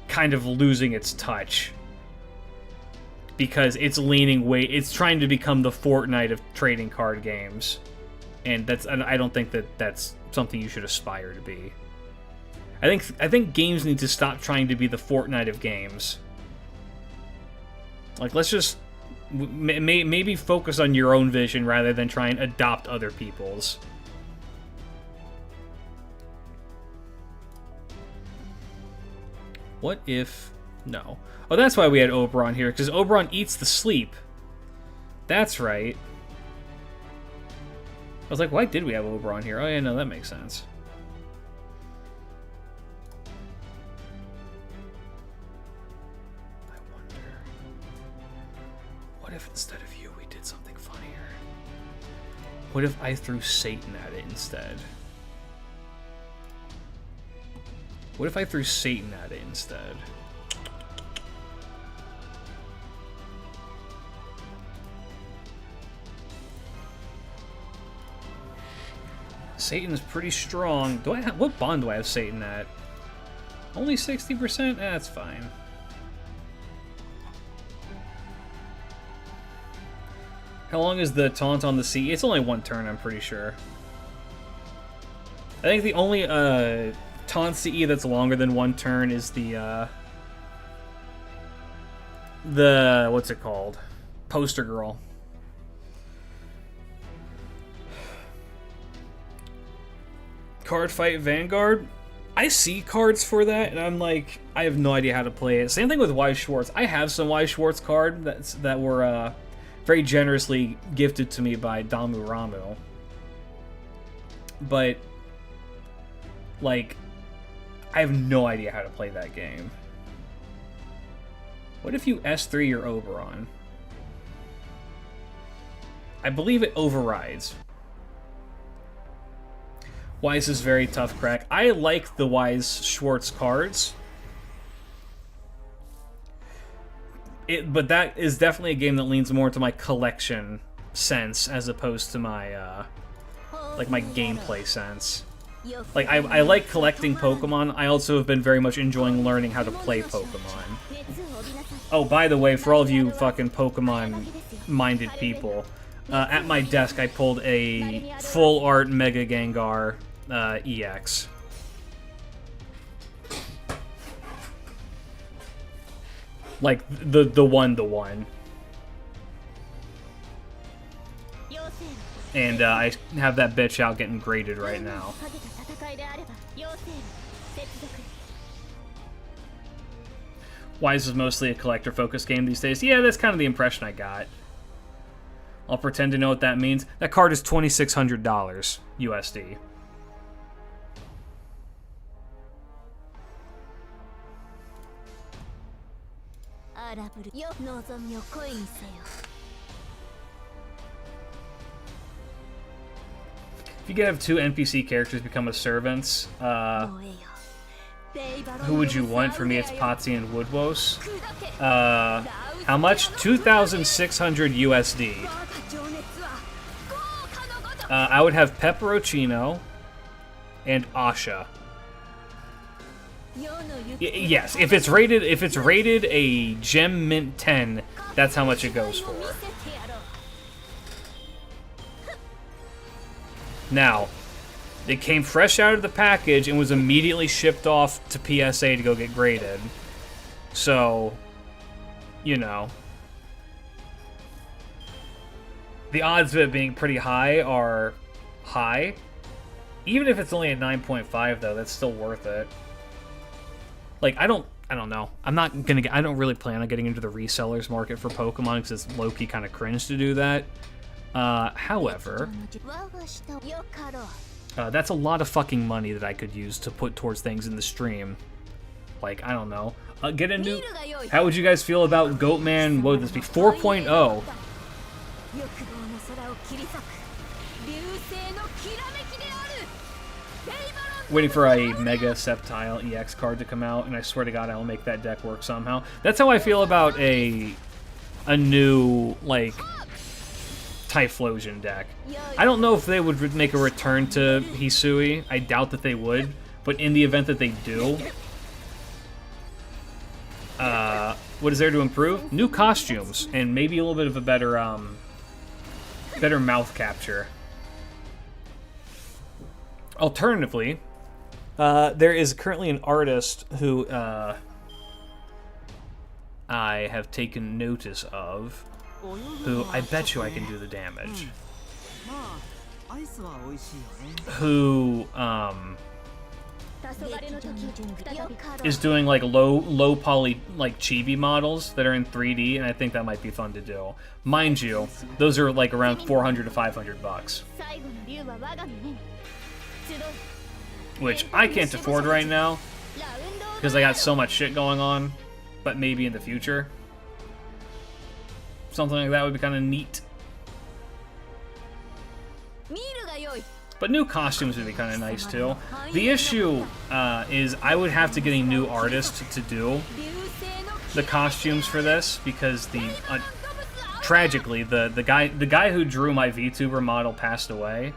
kind of losing its touch. Because it's it's trying to become the Fortnite of trading card games. And I don't think that that's something you should aspire to be. I think games need to stop trying to be the Fortnite of games. Like, let's just maybe focus on your own vision rather than try and adopt other people's. What if... No. Oh, that's why we had Oberon here, because Oberon eats the sleep. That's right. I was like, why did we have Oberon here? Oh, yeah, no, that makes sense. I wonder... What if instead of you, we did something funnier? What if I threw Satan at it instead? What if I threw Satan at it instead? Satan's pretty strong. Do I have, what bond do I have Satan at? Only 60%? That's fine. How long is the taunt on the sea? It's only one turn, I'm pretty sure. I think the only taunt CE that's longer than one turn is the what's it called? Poster Girl. Card Fight Vanguard? I see cards for that, and I'm like, I have no idea how to play it. Same thing with Wise Schwartz. I have some Wise Schwartz cards that were very generously gifted to me by Damu Ramu. But, like, I have no idea how to play that game. What if you S3 your Oberon? I believe it overrides. Wise is very tough crack. I like the Wise Schwartz cards. But that is definitely a game that leans more into my collection sense as opposed to my like my gameplay sense. Like I like collecting Pokemon. I also have been very much enjoying learning how to play Pokemon. Oh, by the way, for all of you fucking Pokemon-minded people, at my desk I pulled a full art Mega Gengar EX. Like the one. And I have that bitch out getting graded right now. Wise is mostly a collector-focused game these days. Yeah, that's kind of the impression I got. I'll pretend to know what that means. That card is $2,600 USD. If you could have two NPC characters become a servants, who would you want? For me, it's Potsy and Woodwose. How much? 2,600 USD. I would have Pepperoncino and Asha. Yes, if it's rated a Gem Mint 10, that's how much it goes for. Now, it came fresh out of the package and was immediately shipped off to PSA to go get graded. So, you know. The odds of it being pretty high are high. Even if it's only a 9.5 though, that's still worth it. Like, I don't know. I don't really plan on getting into the resellers market for Pokemon because it's low-key kind of cringe to do that. However, that's a lot of fucking money that I could use to put towards things in the stream. Like, I don't know. Get a new... How would you guys feel about Goatman, what would this be, 4.0? Waiting for a Mega Sceptile EX card to come out, and I swear to God I'll make that deck work somehow. That's how I feel about a new, like, Typhlosion deck. I don't know if they would make a return to Hisui. I doubt that they would, but in the event that they do, what is there to improve? New costumes, and maybe a little bit of a better, better mouth capture. Alternatively, there is currently an artist who I have taken notice of, who I bet you I can do the damage. Who is doing like low poly like chibi models that are in 3D, and I think that might be fun to do. Mind you, those are like around 400 to 500 bucks. Which I can't afford right now, because I got so much shit going on, but maybe in the future. Something like that would be kind of neat. But new costumes would be kind of nice too. The issue is I would have to get a new artist to do the costumes for this, because tragically the guy who drew my VTuber model passed away.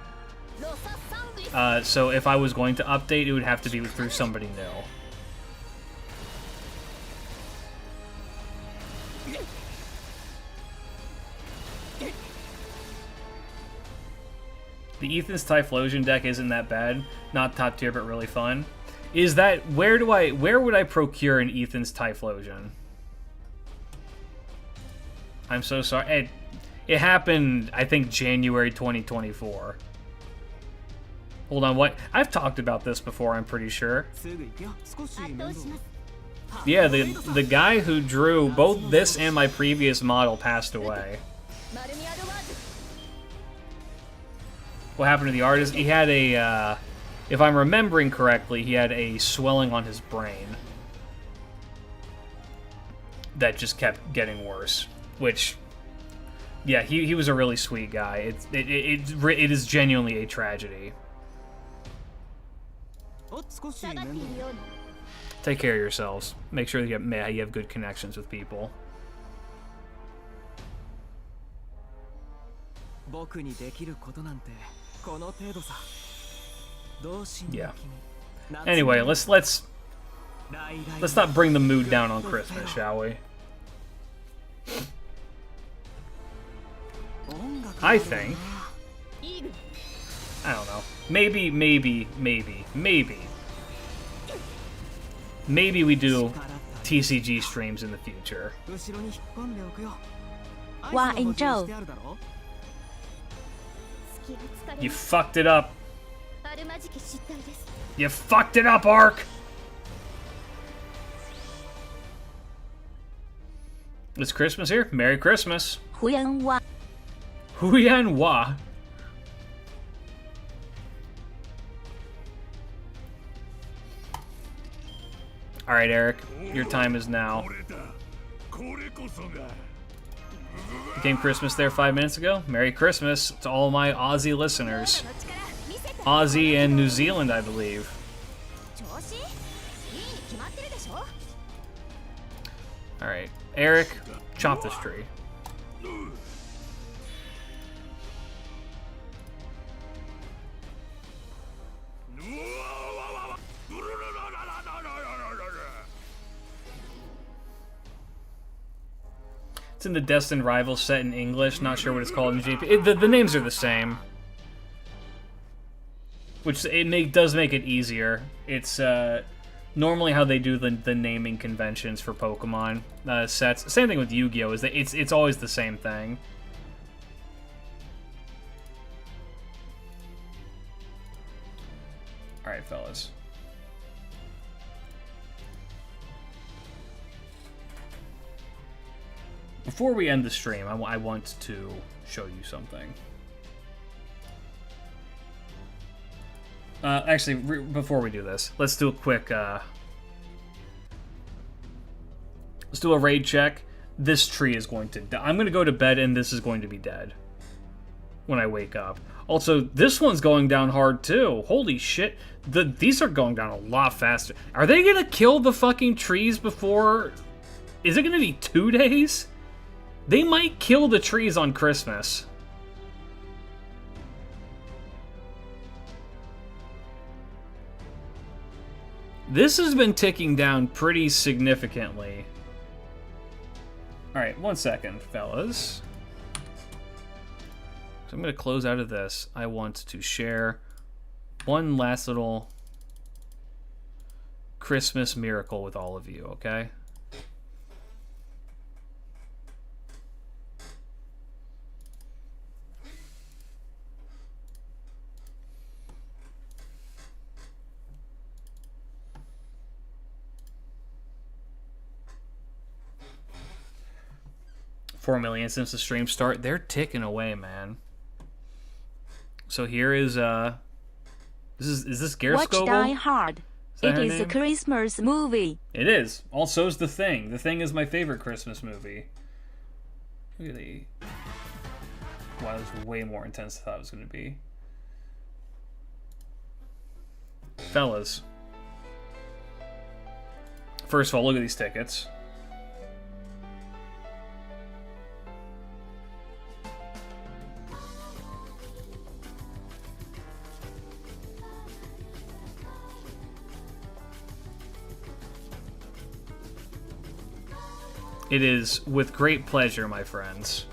So if I was going to update, it would have to be through somebody new. The Ethan's Typhlosion deck isn't that bad. Not top tier, but really fun. Is that where would I procure an Ethan's Typhlosion? I'm so sorry. It happened, I think, January 2024. Hold on, what? I've talked about this before, I'm pretty sure. Yeah, the guy who drew both this and my previous model passed away. What happened to the artist? He had a, if I'm remembering correctly, he had a swelling on his brain that just kept getting worse. Which, yeah, he was a really sweet guy. It is genuinely a tragedy. Take care of yourselves. Make sure you have good connections with people. Yeah. Anyway, let's not bring the mood down on Christmas, shall we? I think, I don't know. Maybe we do TCG streams in the future. Wow, Angel. You fucked it up. You fucked it up, Ark! It's Christmas here. Merry Christmas. Huyan Wa. Huyan Wa. Alright, Eric. Your time is now. Became Christmas there 5 minutes ago. Merry Christmas to all my Aussie listeners. Aussie and New Zealand, I believe. Alright. Eric, chop this tree. It's in the Destined Rivals set in English. Not sure what it's called in JP. The names are the same. Which does make it easier. It's normally how they do the naming conventions for Pokemon sets. Same thing with Yu-Gi-Oh! Is that it's always the same thing. Alright, fellas. Before we end the stream, I want to show you something. Actually, before we do this, let's do a quick, let's do a raid check. This tree is going to die. I'm going to go to bed and this is going to be dead. when I wake up. Also, this one's going down hard too. Holy shit. These are going down a lot faster. Are they gonna kill the fucking trees before... Is it gonna be 2 days? They might kill the trees on Christmas. This has been ticking down pretty significantly. Alright, 1 second, fellas. So I'm going to close out of this. I want to share one last little Christmas miracle with all of you, okay? $4 million since the stream start. They're ticking away, man. So here is is this Gareth Watch Scoble? Die Hard. It is a Christmas movie. It is. Also is The Thing. The Thing is my favorite Christmas movie. Look at the... Wow, this is way more intense than I thought it was going to be. Fellas. First of all, look at these tickets. It is with great pleasure, my friends.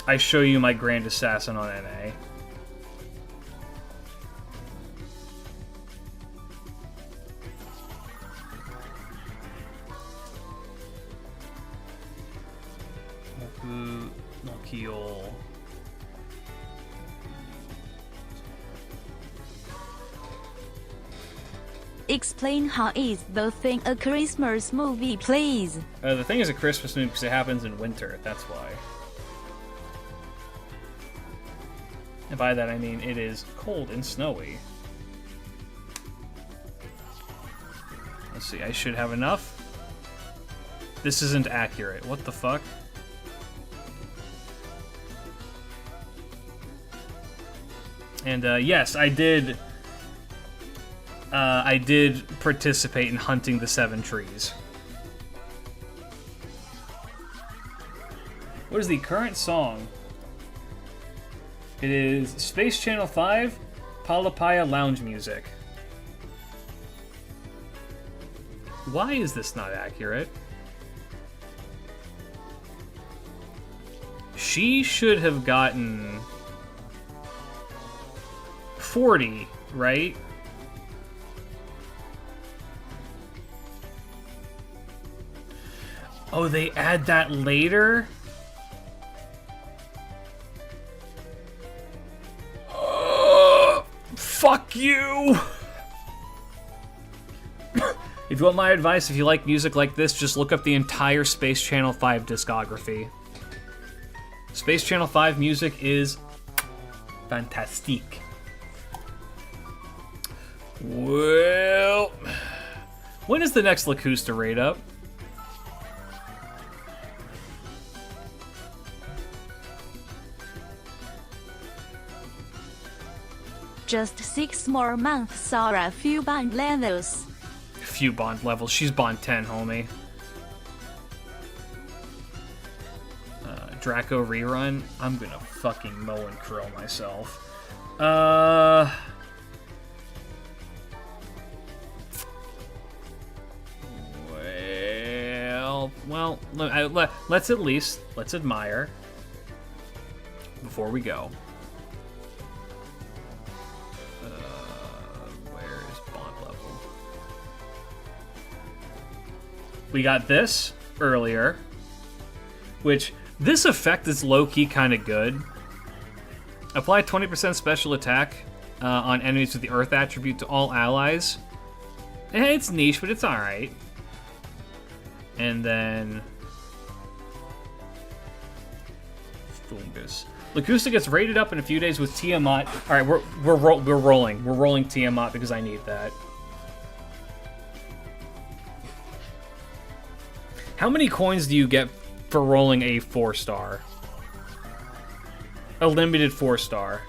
I show you my Grand Assassin on NA. Nokio. Explain how is The Thing a Christmas movie, please? The Thing is a Christmas movie because it happens in winter, that's why. And by that I mean it is cold and snowy. Let's see, I should have enough. This isn't accurate. What the fuck? And yes, I did participate in hunting the 7 trees. What is the current song? It is Space Channel 5, Palapaya Lounge Music. Why is this not accurate? She should have gotten 40, right? Oh, they add that later? Fuck you! If you want my advice, if you like music like this, just look up the entire Space Channel 5 discography. Space Channel 5 music is fantastique. Well, when is the next Lacusta raid up? Just 6 more months or a few bond levels. A few bond levels. She's bond 10, homie. Draco rerun. I'm gonna fucking mow and crow myself. Well, let's admire before we go. Where is bond level? We got this earlier, which this effect is low-key kind of good. Apply 20% special attack on enemies with the Earth attribute to all allies. It's niche, but it's alright. And then Fungus. Lacusta gets rated up in a few days with Tiamat. All right, we're rolling. We're rolling Tiamat because I need that. How many coins do you get for rolling a 4-star? A limited 4-star.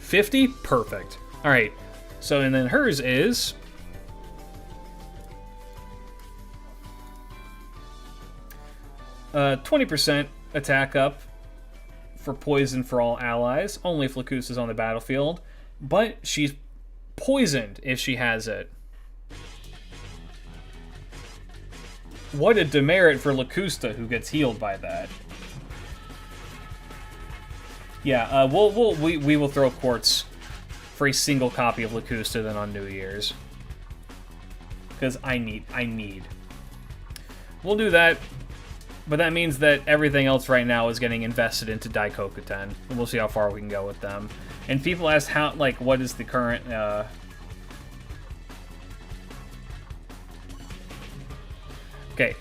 $50? Perfect. Alright. So, and then hers is 20% attack up for poison for all allies, only if Lacus is on the battlefield, but she's poisoned if she has it. What a demerit for Lacusta, who gets healed by that. Yeah, we will throw quartz for a single copy of Lacusta then on New Year's. Because I need. We'll do that, but that means that everything else right now is getting invested into Daikoku-ten, and we'll see how far we can go with them. And people ask how, like, what is the current, Okay,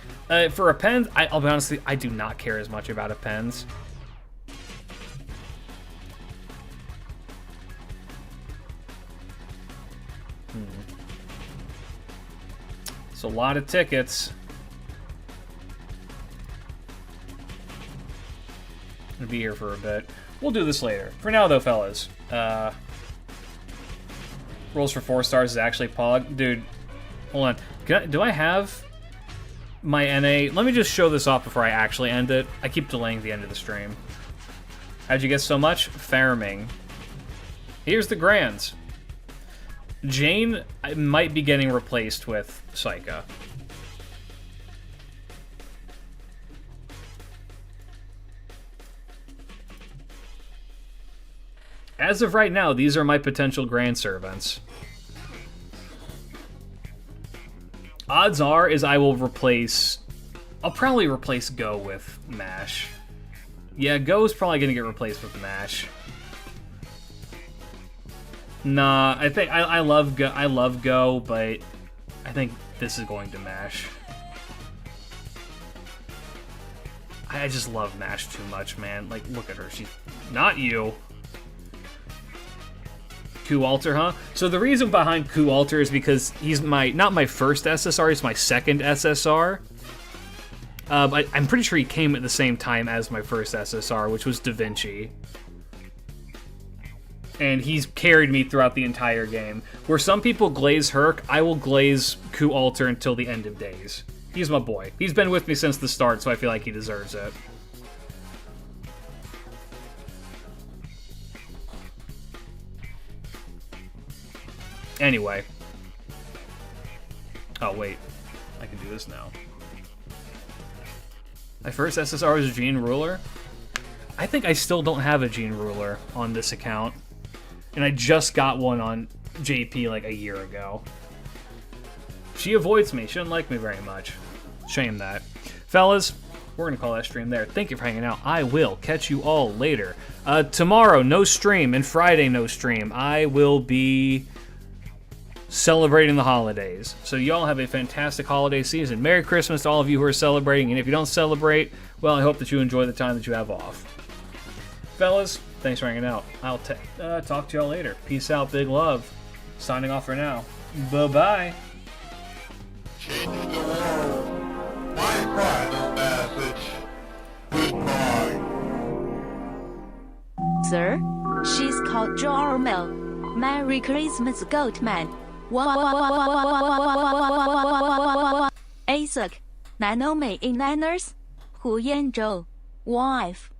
for Appends, I'll be honest, I do not care as much about Appends. It's a lot of tickets. I'm gonna be here for a bit. We'll do this later. For now, though, fellas, rolls for 4 stars is actually Pog. Dude, hold on. Do I have my NA? Let me just show this off before I actually end it. I keep delaying the end of the stream. How'd you get so much? Farming. Here's the grands. Jane might be getting replaced with Psycha. As of right now, these are my potential grand servants. Odds are is I will replace... I'll probably replace Go with Mash. Yeah, Go's probably going to get replaced with Mash. Nah, I think I love Go, but I think this is going to Mash. I just love Mash too much, man. Like, look at her. She's not you. Ku-Alter, huh? So the reason behind Ku-Alter is because he's not my first SSR, he's my second SSR. I'm pretty sure he came at the same time as my first SSR, which was Da Vinci. And he's carried me throughout the entire game. Where some people glaze Herc, I will glaze Ku-Alter until the end of days. He's my boy. He's been with me since the start, so I feel like he deserves it. Anyway. Oh, wait. I can do this now. My first SSR was Gene Ruler. I think I still don't have a Gene Ruler on this account. And I just got one on JP like a year ago. She avoids me. She doesn't like me very much. Shame that. Fellas, we're going to call that stream there. Thank you for hanging out. I will catch you all later. Tomorrow, no stream. And Friday, no stream. I will be celebrating the holidays. So y'all have a fantastic holiday season. Merry Christmas to all of you who are celebrating. And if you don't celebrate, well, I hope that you enjoy the time that you have off. Fellas, thanks for hanging out. I'll talk to y'all later. Peace out, big love. Signing off for now. Bye-bye. Changing the world. My final message. Goodbye. Sir, she's called Jormel. Merry Christmas, Goatman. Isaac, Naomi in Niners, Hu Yanzhou, wife.